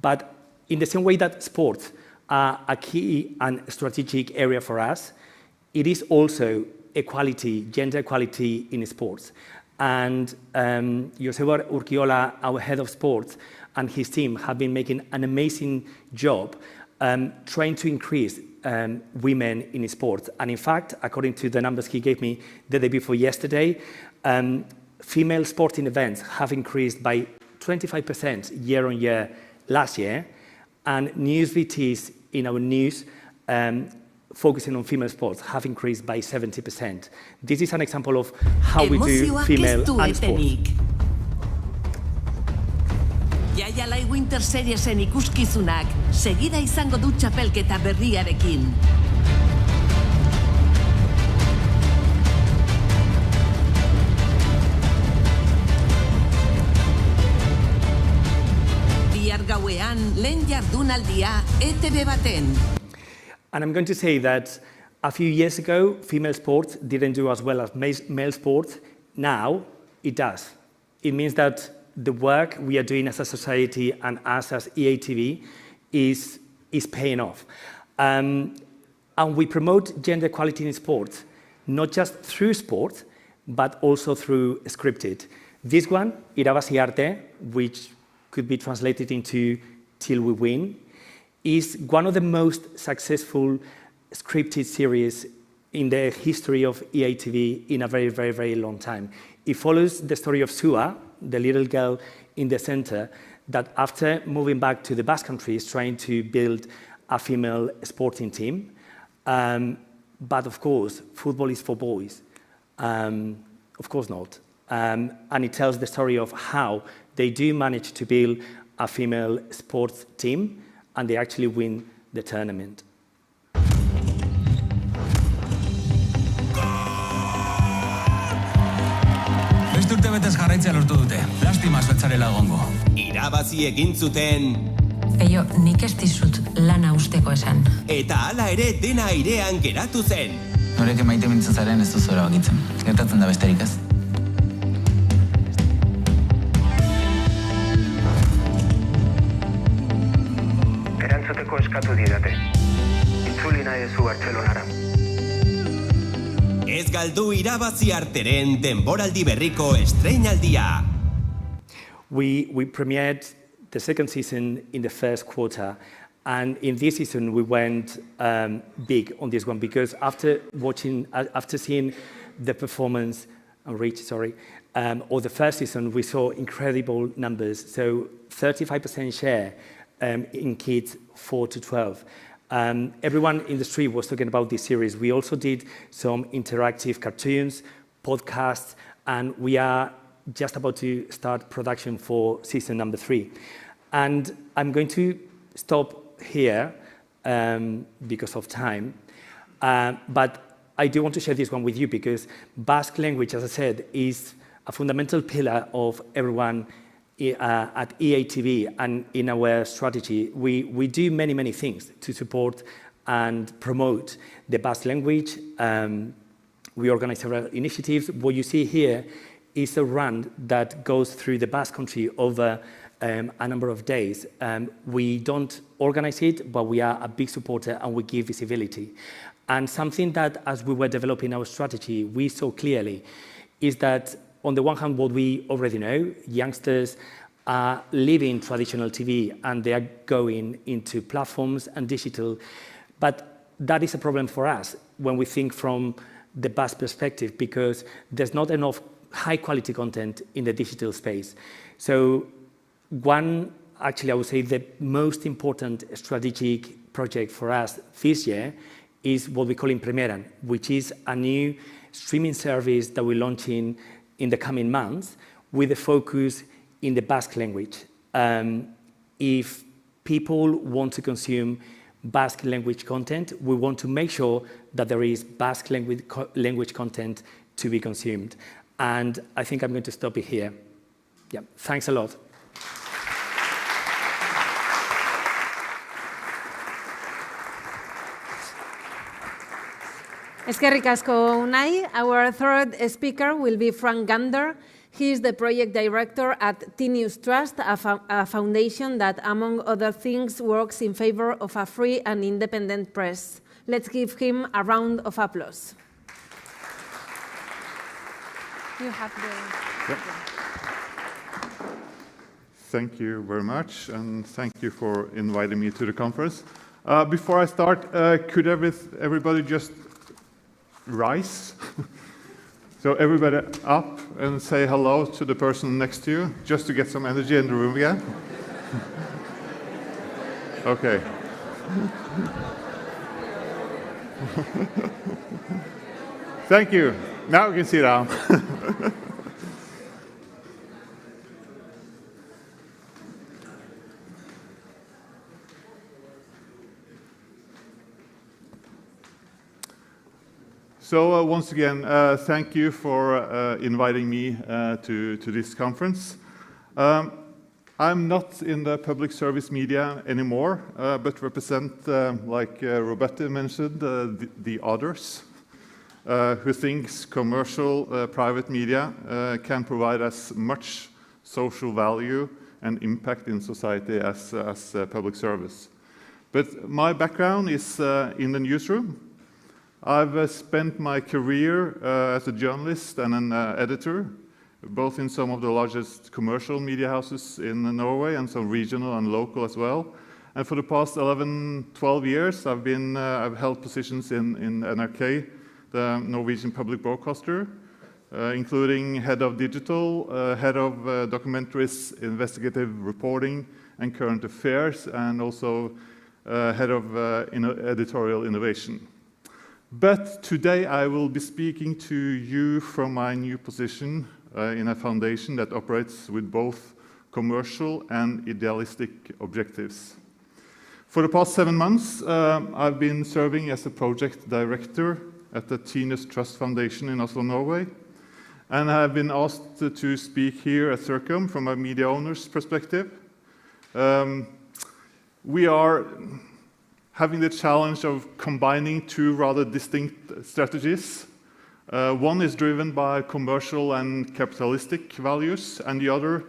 but in the same way that sports are a key and strategic area for us, it is also equality, gender equality in sports. And Joseba Urquiola, our head of sports, and his team have been making an amazing job trying to increase women in sports. And in fact, according to the numbers he gave me the day before yesterday, female sporting events have increased by 25% year on year last year, and news VTs in our news focusing on female sports have increased by 70%. This is an example of how we do female and sports. Jaialai Winter Seriesen ikuskizunak segida izango du txapelketa berriarekin. Bihar gauean lehen jardunaldia ETB baten. And I'm going to say that a few years ago, female sports didn't do as well as male sports. Now, it does. It means that the work we are doing as a society and us as EITB is paying off. And we promote gender equality in sport, not just through sport, but also through scripted. This one, Irabazirre, which could be translated into Till We Win, is one of the most successful scripted series in the history of EITB in a very, very, very long time. It follows the story of Sua, the little girl in the center, that after moving back to the Basque country is trying to build a female sporting team. But of course, football is for boys. Of course not. And it tells the story of how they do manage to build a female sports team, and they actually win the tournament. Beste urte betez jarraitzea lortu dute. Lastima zuetzarela egongo. Irabazi egin zuten. Peio, nik ez dizut lana usteko esan. Eta hala ere dena airean geratu zen. Norek maite mintzazaren ez duzu erabakitzen. Gertatzen da besterik ez. Erantzuteko eskatu didate. Itzuli nahi duzu Bartzelonara. Ez galdu Irabazirreren denboraldi berriko estreinaldia. We premiered the second season in the first quarter, and in this season we went big on this one because after seeing the performance of the first season, we saw incredible numbers. So 35% share in kids 4 to 12. Everyone in the street was talking about this series. We also did some interactive cartoons, podcasts, and we are just about to start production for season number 3. And I'm going to stop here because of time. But I do want to share this one with you because Basque language, as I said, is a fundamental pillar of everyone at EITB and in our strategy. We do many, many things to support and promote the Basque language. We organize several initiatives. What you see here is a run that goes through the Basque country over a number of days. We don't organize it, but we are a big supporter and we give visibility. And something that, as we were developing our strategy, we saw clearly is that on the one hand, what we already know, youngsters are leaving traditional TV and they are going into platforms and digital. But that is a problem for us when we think from the Basque perspective because there's not enough high-quality content in the digital space. So actually, I would say the most important strategic project for us this year is what we call Imprimeran, which is a new streaming service that we're launching in the coming months with a focus in the Basque language. If people want to consume Basque language content, we want to make sure that there is Basque language content to be consumed. And I think I'm going to stop it here. Yeah, thanks a lot. Eskerrik asko, Unai. Our third speaker will be Gander. He is the project director at Tinius Trust, a foundation that, among other things, works in favor of a free and independent press. Let's give him a round of applause. You have the... Yep. Thank you very much, and thank you for inviting me to the conference. Before I start, could everybody just rise? So everybody up and say hello to the person next to you, just to get some energy in the room again. Okay. Thank you. Now we can sit down. So once again, thank you for inviting me to this conference. I'm not in the public service media anymore, but represent, like Roberto mentioned, the others, who thinks commercial private media can provide as much social value and impact in society as public service. But my background is in the newsroom. I've spent my career as a journalist and an editor, both in some of the largest commercial media houses in Norway and some regional and local as well. And for the past 11, 12 years, I've held positions in NRK, the Norwegian public broadcaster, including head of digital, head of documentaries, investigative reporting, and current affairs, and also head of editorial innovation. But today I will be speaking to you from my new position in a foundation that operates with both commercial and idealistic objectives. For the past 7 months, I've been serving as a project director at the Tinius Trust Foundation in Oslo, Norway, and I've been asked to speak here at Circum from a media owner's perspective. We are having the challenge of combining two rather distinct strategies. One is driven by commercial and capitalistic values, and the other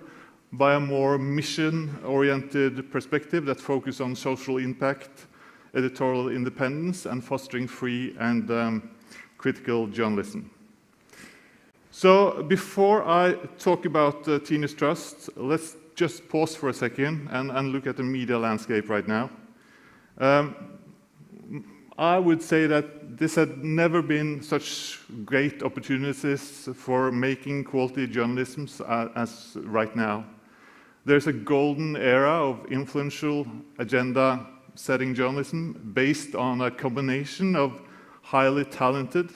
by a more mission-oriented perspective that focuses on social impact, editorial independence, and fostering free and critical journalism. So before I talk about Tinius Trust, let's just pause for a second and look at the media landscape right now. I would say that this had never been such great opportunities for making quality journalism as right now. There's a golden era of influential agenda-setting journalism based on a combination of highly talented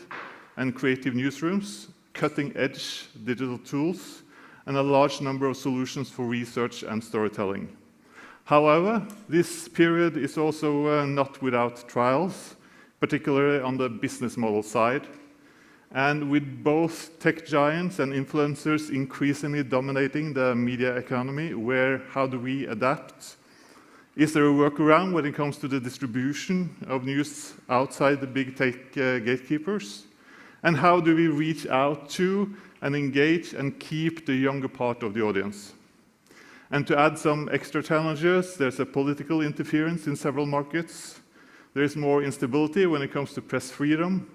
and creative newsrooms, cutting-edge digital tools, and a large number of solutions for research and storytelling. However, this period is also not without trials, particularly on the business model side. And with both tech giants and influencers increasingly dominating the media economy, how do we adapt? Is there a workaround when it comes to the distribution of news outside the big tech gatekeepers? And how do we reach out to and engage and keep the younger part of the audience? And to add some extra challenges, there's a political interference in several markets. There is more instability when it comes to press freedom.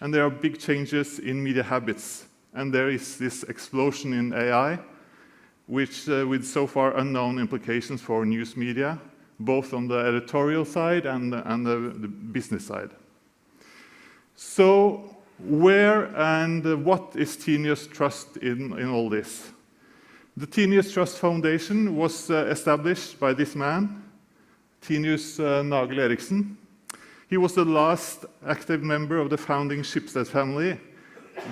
And there are big changes in media habits. And there is this explosion in AI, which with so far unknown implications for news media, both on the editorial side and the business side. So Where and what is Tinius Trust in all this? The Tinius Trust Foundation was established by this man, Tinius Nagel Eriksen. He was the last active member of the founding Schibsted family,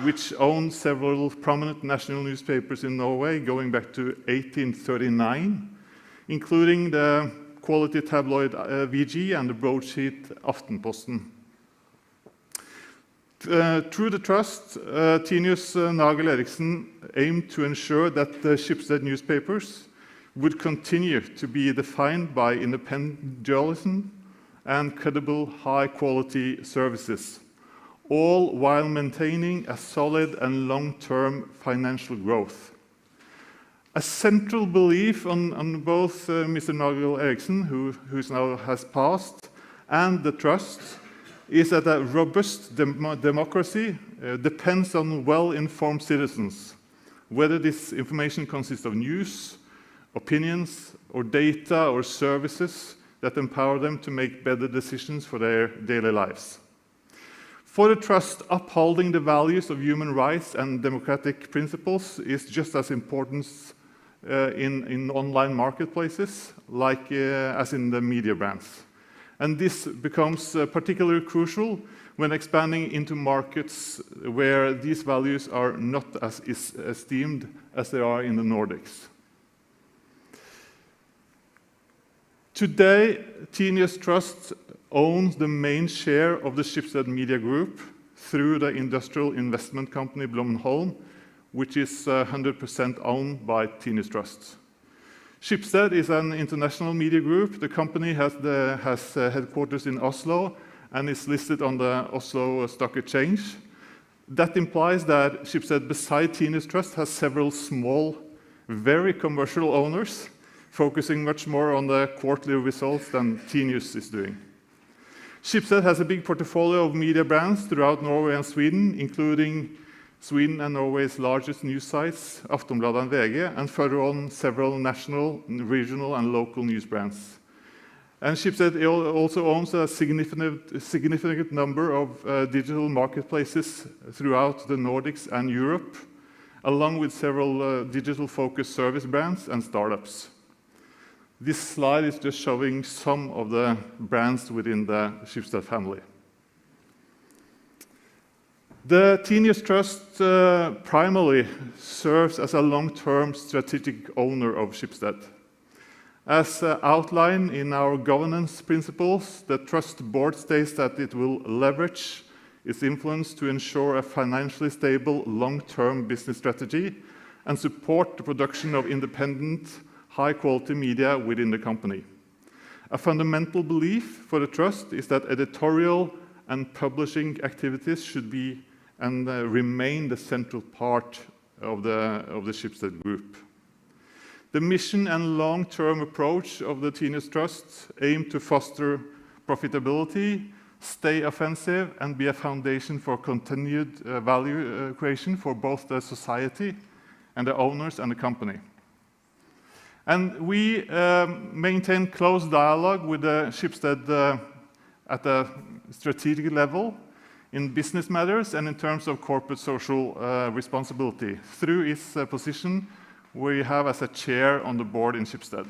which owned several prominent national newspapers in Norway going back to 1839, including the quality tabloid VG and the broadsheet Aftenposten. Through the trust, Tinius Nagel Eriksen aimed to ensure that the Schibsted newspapers would continue to be defined by independent journalism and credible high-quality services, all while maintaining a solid and long-term financial growth. A central belief on both Mr. Nagel Eriksen, who now has passed, and the trust is that a robust democracy depends on well-informed citizens, whether this information consists of news, opinions, or data or services that empower them to make better decisions for their daily lives. For the trust, upholding the values of human rights and democratic principles is just as important in online marketplaces, like as in the media brands. And this becomes particularly crucial when expanding into markets where these values are not as esteemed as they are in the Nordics. Today, Tinius Trust owns the main share of the Schibsted Media Group through the industrial investment company Blommenholm, which is 100% owned by Tinius Trust. Schibsted is an international media group. The company has headquarters in Oslo and is listed on the Oslo Stock Exchange. That implies that Schibsted, beside Tinius Trust, has several small, very commercial owners, focusing much more on the quarterly results than Tinius is doing. Schibsted has a big portfolio of media brands throughout Norway and Sweden, including Sweden and Norway's largest news sites, Aftonbladet and VG, and further on several national, regional, and local news brands. And Schibsted also owns a significant number of digital marketplaces throughout the Nordics and Europe, along with several digital-focused service brands and startups. This slide is just showing some of the brands within the Schibsted family. The Tinius Trust primarily serves as a long-term strategic owner of Schibsted. As outlined in our governance principles, the Trust Board states that it will leverage its influence to ensure a financially stable long-term business strategy and support the production of independent, high-quality media within the company. A fundamental belief for the Trust is that editorial and publishing activities should be and remain the central part of the Schibsted Group. The mission and long-term approach of the Tinius Trust aim to foster profitability, stay offensive, and be a foundation for continued value creation for both the society and the owners and the company. And we maintain close dialogue with the Schibsted at a strategic level, in business matters and in terms of corporate social responsibility, through its position we have as a chair on the board in Schibsted.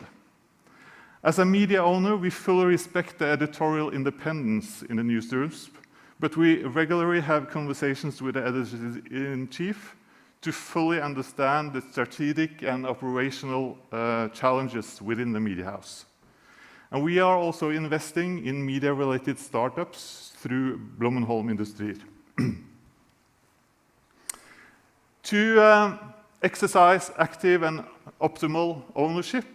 As a media owner, we fully respect the editorial independence in the newsrooms, but we regularly have conversations with the editor-in-chief to fully understand the strategic and operational challenges within the media house. And we are also investing in media-related startups through Blommenholm Industri. To exercise active and optimal ownership,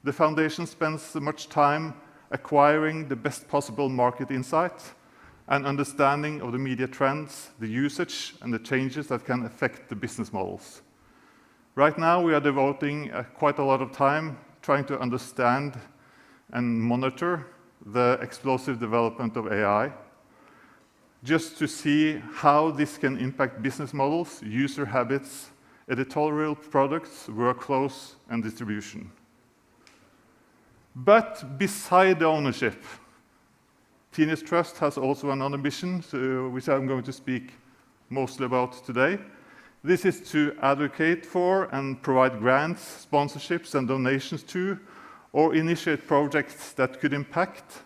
the foundation spends much time acquiring the best possible market insight and understanding of the media trends, the usage, and the changes that can affect the business models. Right now, we are devoting quite a lot of time trying to understand and monitor the explosive development of AI, just to see how this can impact business models, user habits, editorial products, workflows, and distribution. But beside the ownership, Tinius Trust has also another mission, which I'm going to speak mostly about today. This is to advocate for and provide grants, sponsorships, and donations to, or initiate projects that could impact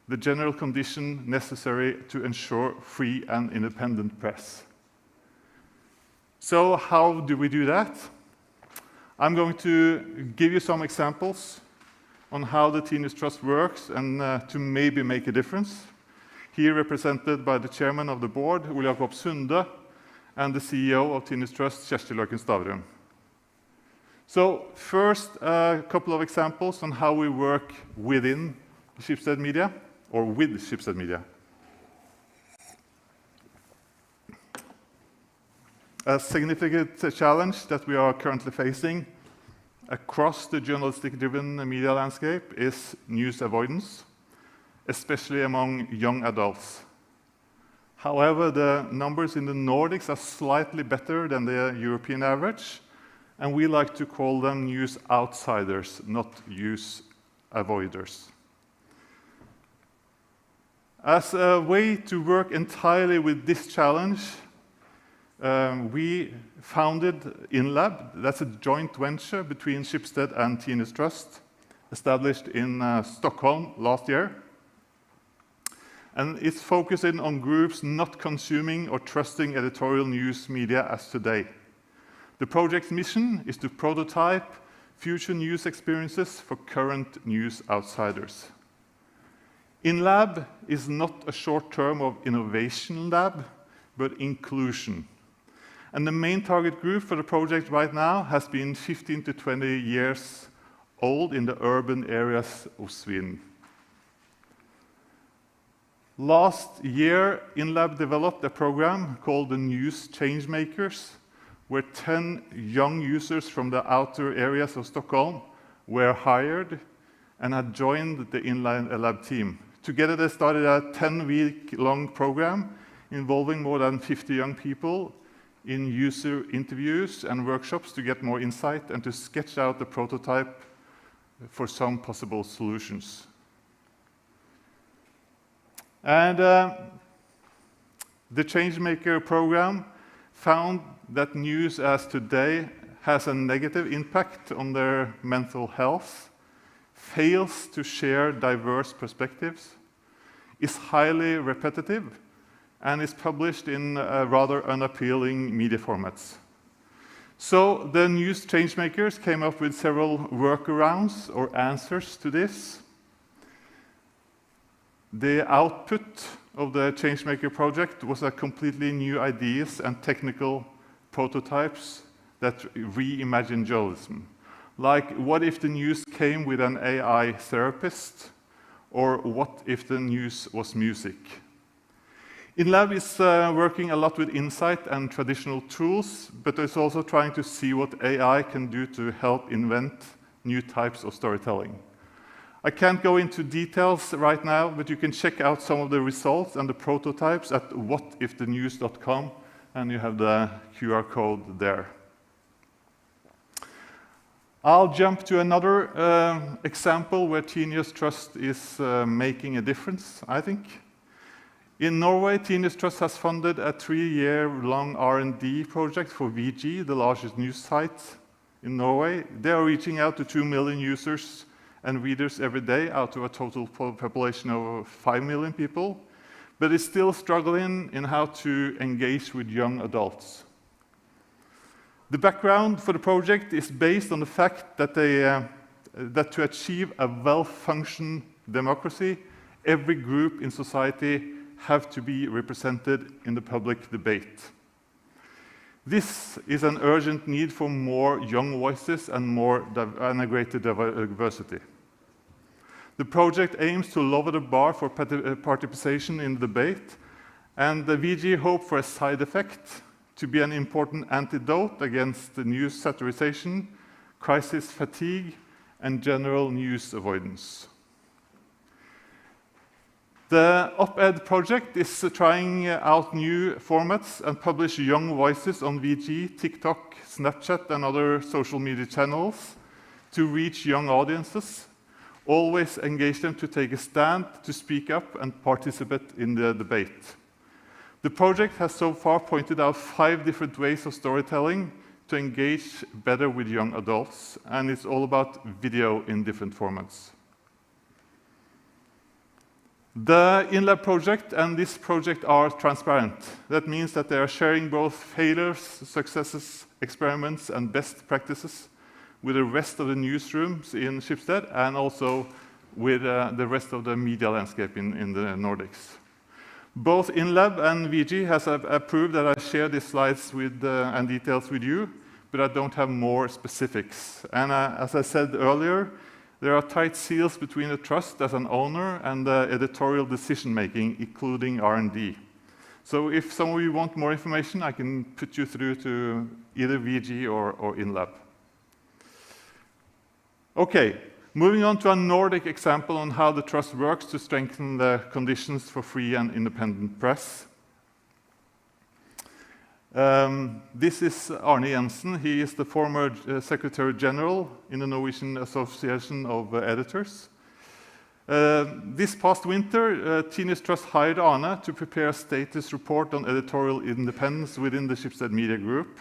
the general condition necessary to ensure free and independent press. So how do we do that? I'm going to give you some examples on how the Tinius Trust works and to maybe make a difference. Here represented by the chairman of the board, Ole Jakob Sunde, and the CEO of Tinius Trust, Kjersti Løken Stavrum. So first, a couple of examples on how we work within Schibsted Media, or with Schibsted Media. A significant challenge that we are currently facing across the journalistic-driven media landscape is news avoidance, especially among young adults. However, the numbers in the Nordics are slightly better than the European average, and we like to call them news outsiders, not news avoiders. As a way to work entirely with this challenge, we founded InLab. That's a joint venture between Schibsted and Tinius Trust, established in Stockholm last year. And it's focusing on groups not consuming or trusting editorial news media as today. The project's mission is to prototype future news experiences for current news outsiders. InLab is not a short term of innovation lab, but inclusion. And the main target group for the project right now has been 15 to 20 years old in the urban areas of Sweden. Last year, InLab developed a program called the News Changemakers, where 10 young users from the outer areas of Stockholm were hired and had joined the InLab team. Together, they started a 10-week-long program involving more than 50 young people in user interviews and workshops to get more insight and to sketch out the prototype for some possible solutions. And the Changemaker program found that news as today has a negative impact on their mental health, fails to share diverse perspectives, is highly repetitive, and is published in rather unappealing media formats. So the News Changemakers came up with several workarounds or answers to this. The output of the Changemaker project was a completely new ideas and technical prototypes that reimagine journalism. Like, what if the news came with an AI therapist? Or what if the news was music? InLab is working a lot with insight and traditional tools, but it's also trying to see what AI can do to help invent new types of storytelling. I can't go into details right now, but you can check out some of the results and the prototypes at whatifthenews.com, and you have the QR code there. I'll jump to another example where Tinius Trust is making a difference, I think. In Norway, Tinius Trust has funded a 3-year-long R&D project for VG, the largest news site in Norway. They are reaching out to 2 million users and readers every day out of a total population of 5 million people, but is still struggling in how to engage with young adults. The background for the project is based on the fact that, that to achieve a well-functioning democracy, every group in society have to be represented in the public debate. This is an urgent need for more young voices and a greater diversity. The project aims to lower the bar for participation in the debate, and the VG hope for a side effect to be an important antidote against the news saturation, crisis fatigue, and general news avoidance. The op-ed project is trying out new formats and publish young voices on VG, TikTok, Snapchat, and other social media channels to reach young audiences, always engage them to take a stand, to speak up, and participate in the debate. The project has so far pointed out 5 different ways of storytelling to engage better with young adults, and it's all about video in different formats. The InLab project and this project are transparent. That means that they are sharing both failures, successes, experiments, and best practices with the rest of the newsrooms in Schibsted and also with the rest of the media landscape in the Nordics. Both InLab and VG has approved that I share these slides with, and details with you, but I don't have more specifics. And as I said earlier, there are tight seals between the trust as an owner and the editorial decision-making, including R&D. So if some of you want more information, I can put you through to either VG or InLab. Okay, moving on to a Nordic example on how the trust works to strengthen the conditions for free and independent press. This is Arne Jensen. He is the former Secretary General in the Norwegian Association of Editors. This past winter, Tinius Trust hired Arne to prepare a status report on editorial independence within the Schibsted Media Group.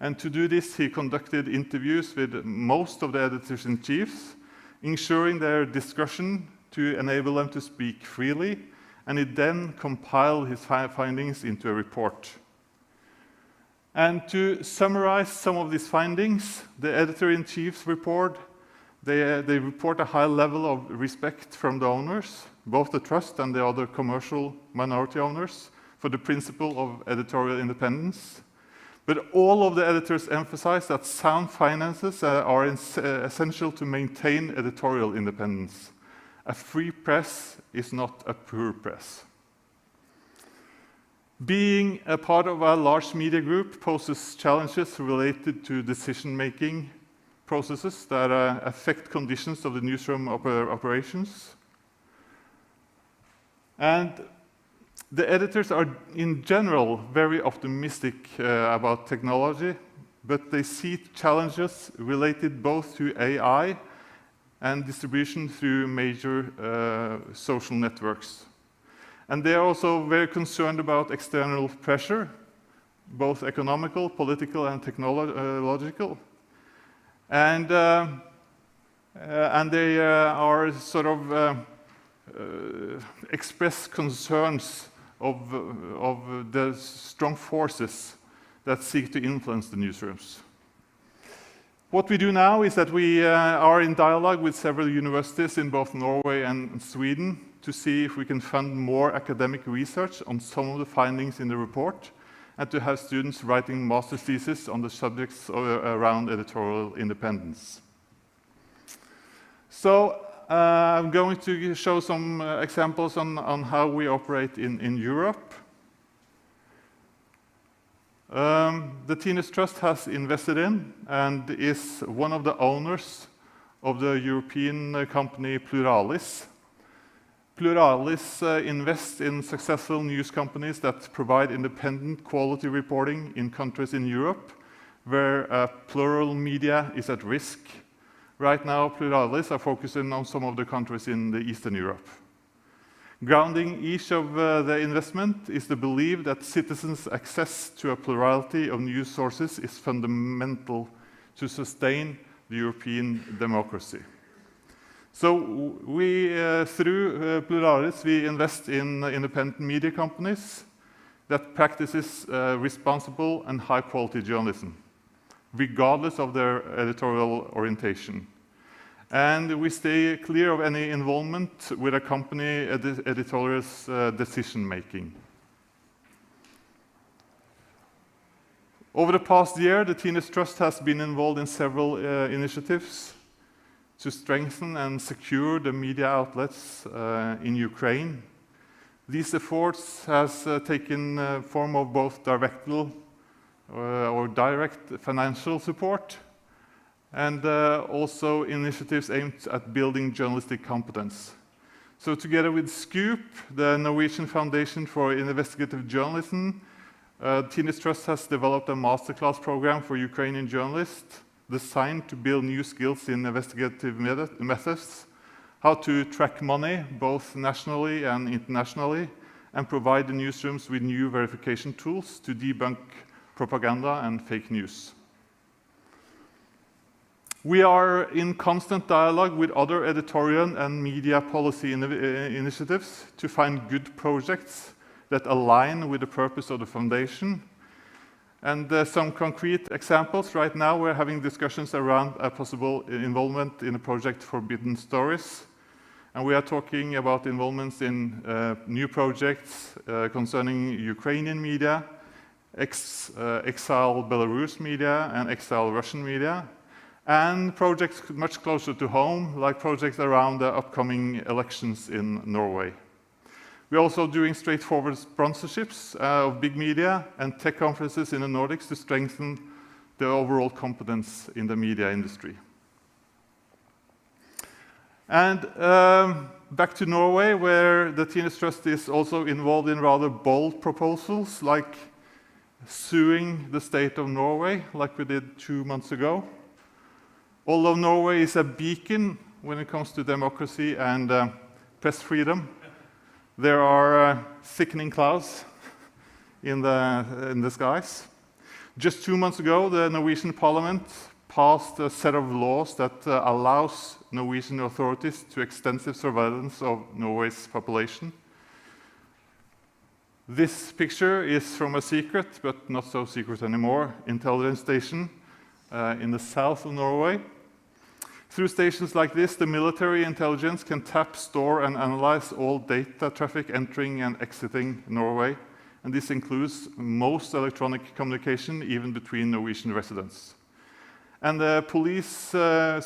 And to do this, he conducted interviews with most of the editors-in-chief, ensuring their discretion to enable them to speak freely, and he then compiled his findings into a report. And to summarize some of these findings, the editor-in-chief's report, they report a high level of respect from the owners, both the trust and the other commercial minority owners, for the principle of editorial independence. But all of the editors emphasize that sound finances are essential to maintain editorial independence. A free press is not a poor press. Being a part of a large media group poses challenges related to decision-making processes that affect conditions of the newsroom operations. And the editors are, in general, very optimistic about technology, but they see challenges related both to AI and distribution through major social networks. And they are also very concerned about external pressure, both economical, political, and technological. And they are sort of express concerns of the strong forces that seek to influence the newsrooms. What we do now is that we are in dialogue with several universities in both Norway and Sweden to see if we can fund more academic research on some of the findings in the report and to have students writing master's theses on the subjects around editorial independence. So I'm going to show some examples on how we operate in Europe. The Tinius Trust has invested in and is one of the owners of the European company Pluralis. Pluralis invests in successful news companies that provide independent quality reporting in countries in Europe where plural media is at risk. Right now, Pluralis are focusing on some of the countries in the Eastern Europe. Grounding each of the investment is the belief that citizens' access to a plurality of news sources is fundamental to sustain the European democracy. So we, through Pluralis, we invest in independent media companies that practices responsible and high-quality journalism, regardless of their editorial orientation. And we stay clear of any involvement with a company editorial's decision-making. Over the past year, the Tinius Trust has been involved in several initiatives to strengthen and secure the media outlets in Ukraine. These efforts has taken form of both direct financial support and also initiatives aimed at building journalistic competence. So together with Scoop, the Norwegian Foundation for Investigative Journalism, Tinius Trust has developed a masterclass program for Ukrainian journalists designed to build new skills in investigative methods, how to track money, both nationally and internationally, and provide the newsrooms with new verification tools to debunk propaganda and fake news. We are in constant dialogue with other editorial and media policy initiatives to find good projects that align with the purpose of the foundation. And some concrete examples. Right now we're having discussions around a possible involvement in a project Forbidden Stories. And we are talking about involvements in new projects concerning Ukrainian media, exile Belarus media, and exile Russian media, and projects much closer to home, like projects around the upcoming elections in Norway. We're also doing straightforward sponsorships of big media and tech conferences in the Nordics to strengthen the overall competence in the media industry. And back to Norway, where the Tinius Trust is also involved in rather bold proposals, like suing the state of Norway, like we did 2 months ago. Although Norway is a beacon when it comes to democracy and press freedom, there are thickening clouds in the skies. Just 2 months ago, the Norwegian parliament passed a set of laws that allows Norwegian authorities to extensive surveillance of Norway's population. This picture is from a secret, but not so secret anymore, intelligence station in the south of Norway. Through stations like this, the military intelligence can tap, store, and analyze all data traffic entering and exiting Norway. And this includes most electronic communication, even between Norwegian residents. And the police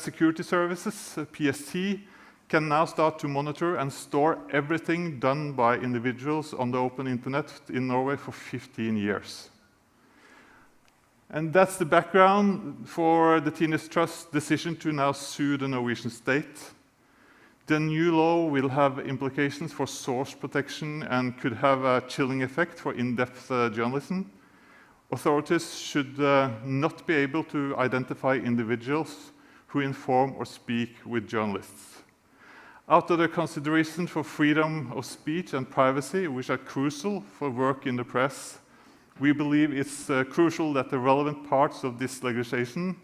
security services, PST, can now start to monitor and store everything done by individuals on the open internet in Norway for 15 years. And that's the background for the Tinius Trust's decision to now sue the Norwegian state. The new law will have implications for source protection and could have a chilling effect for in-depth journalism. Authorities should not be able to identify individuals who inform or speak with journalists. Out of the consideration for freedom of speech and privacy, which are crucial for work in the press, we believe it's crucial that the relevant parts of this legislation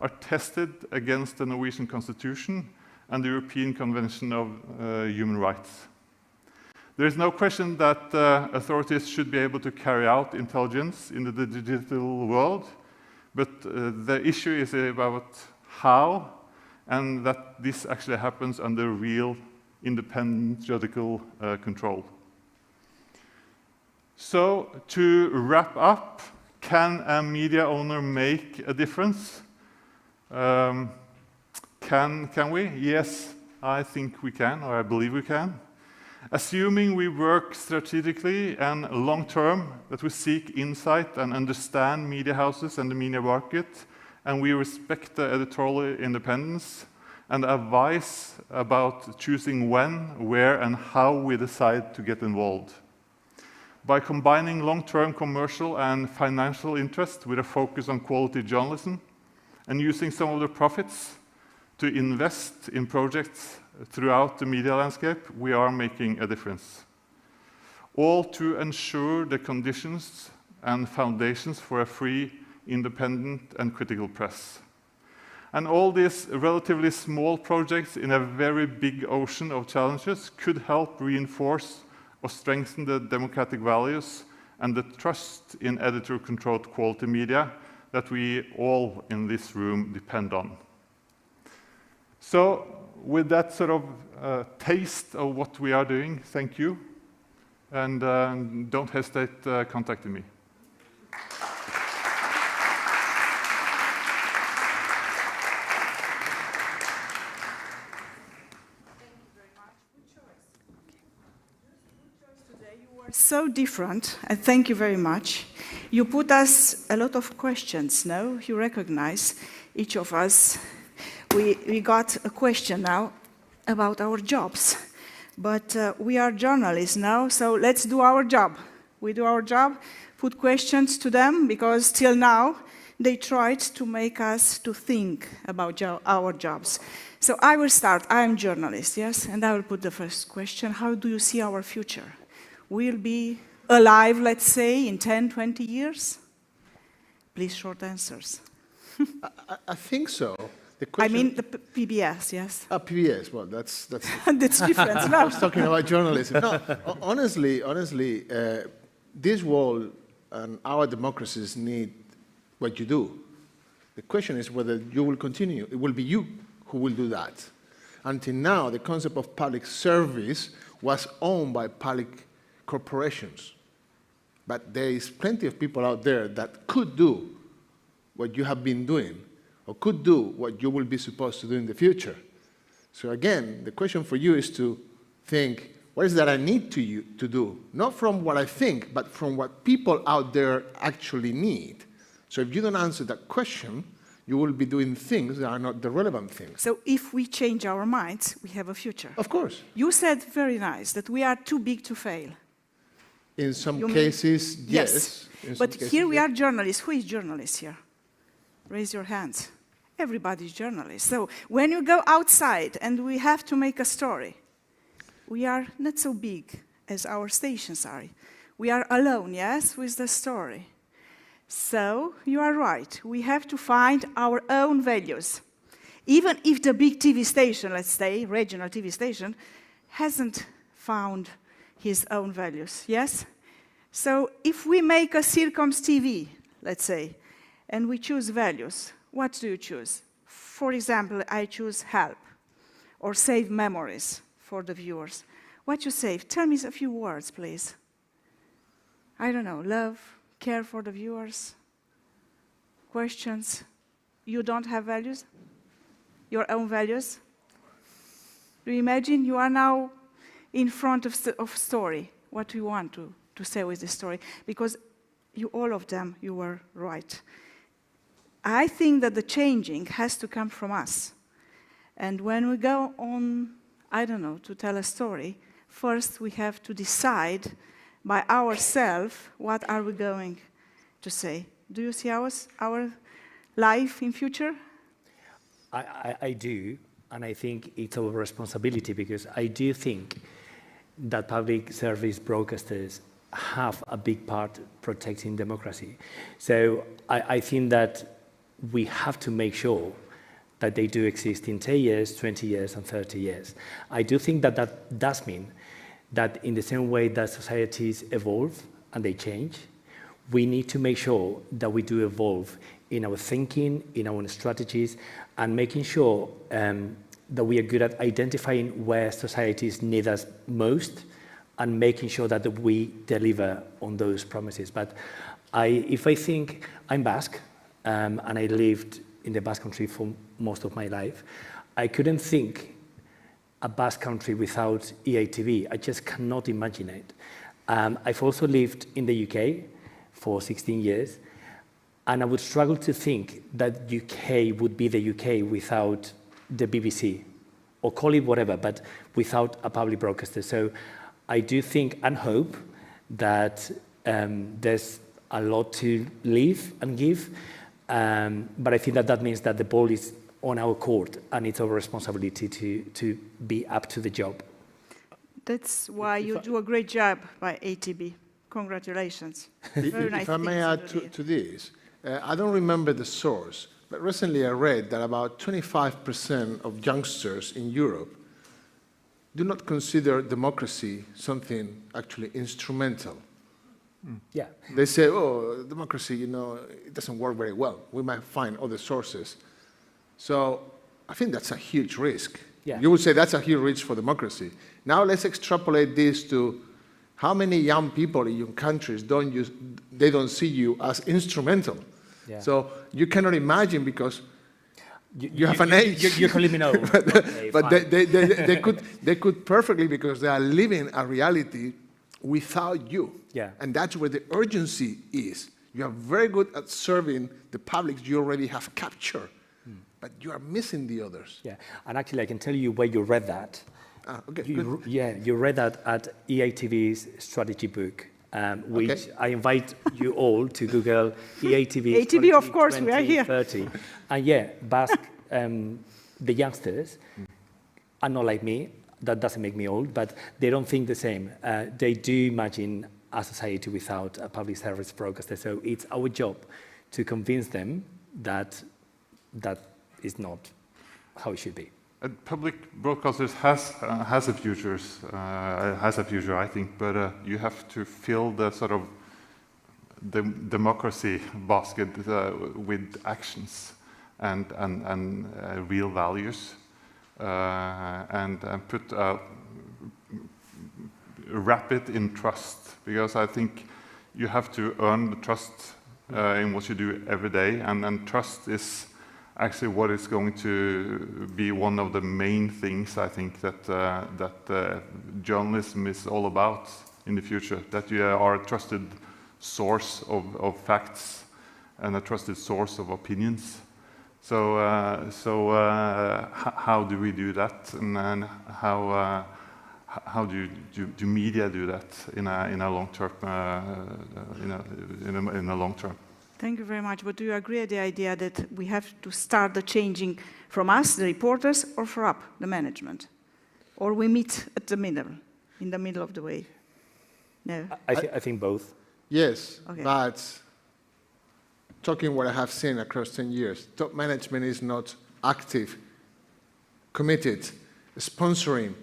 are tested against the Norwegian Constitution and the European Convention of Human Rights. There is no question that authorities should be able to carry out intelligence in the digital world, but the issue is about how, and that this actually happens under real independent judicial control. So, to wrap up, can a media owner make a difference? Can we? Yes, I think we can, or I believe we can. Assuming we work strategically and long-term, that we seek insight and understand media houses and the media market, and we respect the editorial independence and advise about choosing when, where, and how we decide to get involved. By combining long-term commercial and financial interest with a focus on quality journalism and using some of the profits to invest in projects throughout the media landscape, we are making a difference. All to ensure the conditions and foundations for a free, independent, and critical press. And all these relatively small projects in a very big ocean of challenges could help reinforce or strengthen the democratic values and the trust in editor-controlled quality media that we all in this room depend on. So, with that sort of taste of what we are doing, thank you. And don't hesitate contacting me. So different, and thank you very much. You put us a lot of questions, no? You recognize each of us. We got a question now about our jobs, but we are journalists now, so let's do our job. We do our job, put questions to them, because till now they tried to make us to think about our jobs. So I will start. I am a journalist, yes, and I will put the first question. How do you see our future? we'll be alive, let's say, in 10, 20 years? Please, short answers. I think so. I mean the PBS, yes. PBS, well, that's that's different. No. I was talking about journalism. No, honestly, this world and our democracies need what you do. The question is whether you will continue. It will be you who will do that. Until now, the concept of public service was owned by public corporations. But there is plenty of people out there that could do what you have been doing, or could do what you will be supposed to do in the future. So again, the question for you is to think, what is that I need to do? Not from what I think, but from what people out there actually need. So if you don't answer that question, you will be doing things that are not the relevant things. So if we change our minds, we have a future. Of course. You said very nice that we are too big to fail. In some cases, yes. But here we are journalists. Who is journalist here? Raise your hands. Everybody's journalist. So when you go outside and we have to make a story, we are not so big as our stations are. We are alone, yes, with the story. So you are right. We have to find our own values. Even if the big TV station, let's say, regional TV station, hasn't found his own values, yes? So if we make a Circoms TV, let's say, and we choose values, what do you choose? For example, I choose help or save memories for the viewers. What you save? Tell me a few words, please. I don't know, love, care for the viewers, questions. You don't have values? Your own values? Do you imagine you are now in front of story? What do you want to say with the story? Because all of them, you were right. I think that the changing has to come from us. And when we go on, I don't know, to tell a story, first we have to decide by ourselves what are we going to say. Do you see our life in future? I do, and I think it's our responsibility, because I do think that public service broadcasters have a big part protecting democracy. So I think that we have to make sure that they do exist in 10 years, 20 years, and 30 years. I do think that that does mean that in the same way that societies evolve and they change, we need to make sure that we do evolve in our thinking, in our strategies, and making sure that we are good at identifying where societies need us most and making sure that we deliver on those promises. But if I think, I'm Basque, and I lived in the Basque country for most of my life, I couldn't think a Basque country without EITB. I just cannot imagine it. I've also lived in the UK for 16 years, and I would struggle to think that UK would be the UK without the BBC, or call it whatever, but without a public broadcaster. So I do think and hope that there's a lot to live and give, but I think that means that the ball is on our court, and it's our responsibility to be up to the job. That's why you do a great job by EITB. Congratulations. Very nice. If I may add to this, I don't remember the source, but recently I read that about 25% of youngsters in Europe do not consider democracy something actually instrumental. Yeah. They say, oh, democracy, it doesn't work very well. We might find other sources. So I think that's a huge risk. Yeah. You would say that's a huge risk for democracy. Now let's extrapolate this to how many young people in your countries they don't see you as instrumental. Yeah. So you cannot imagine, because you have an age. You're calling me no. but they could perfectly, because they are living a reality without you. Yeah. And that's where the urgency is. You are very good at serving the public you already have captured, but you are missing the others. Yeah, and actually I can tell you where you read that. Okay, you read that at EITB's strategy book, which I invite you all to Google EITB. EITB, of course, we are here. 30. And yeah, Basque, the youngsters are not like me. that doesn't make me old, but they don't think the same. They do imagine a society without a public service broadcaster. So it's our job to convince them that that is not how it should be. Public broadcasters has a future, I think, but you have to fill the sort of the democracy basket with actions and real values, and wrap it in trust, because I think you have to earn the trust in what you do every day, and trust is actually what is going to be one of the main things I think that journalism is all about in the future, that you are a trusted source of facts and a trusted source of opinions. So how do we do that, and how do media do that in a long term? In a long term. Thank you very much. But do you agree with the idea that we have to start the changing from us, the reporters, or from up, the management? Or we meet at the middle, in the middle of the way? No? I think both. Yes, okay. But talking what I have seen across 10 years, top management is not active, committed, sponsoring,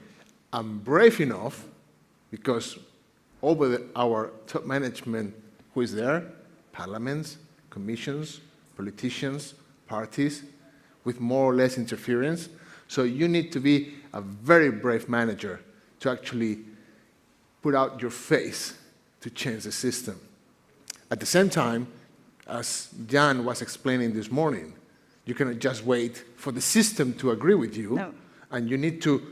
and brave enough, because over our top management, who is there? Parliaments, commissions, politicians, parties, with more or less interference. So you need to be a very brave manager to actually put out your face to change the system. At the same time, as Jan was explaining this morning, you cannot just wait for the system to agree with you, no. And you need to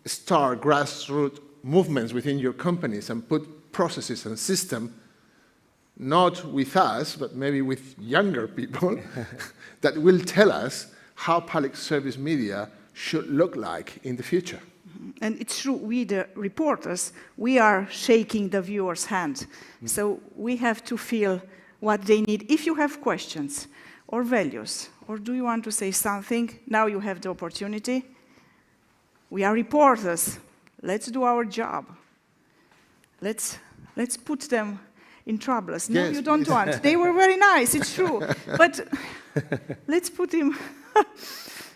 start grassroots movements within your companies and put processes and systems, not with us, but maybe with younger people, that will tell us how public service media should look like in the future. And it's true, we, the reporters, we are shaking the viewer's hand. So we have to feel what they need. If you have questions or values, or do you want to say something, now you have the opportunity. We are reporters. Let's do our job. Let's put them in troubles. No, yes, you don't please. want. They were very nice, it's true. But let's put in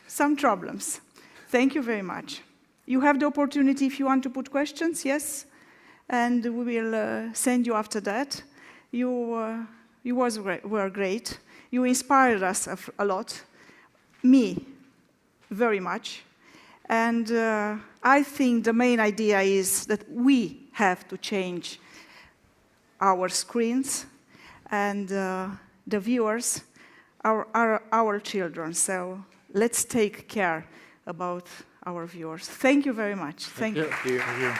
some problems. Thank you very much. You have the opportunity if you want to put questions, yes? And we will send you after that. You were great. You inspired us a lot. Me, very much. And I think the main idea is that we have to change our screens, and the viewers are our children. So let's take care about our viewers. Thank you very much. Thank you. Thank you.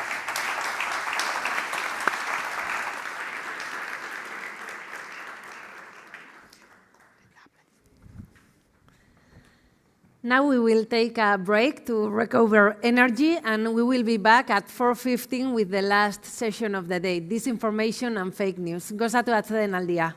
Now we will take a break to recover energy, and we will be back at 4:15 with the last session of the day, disinformation and fake news. Gozatu atsedenaldia.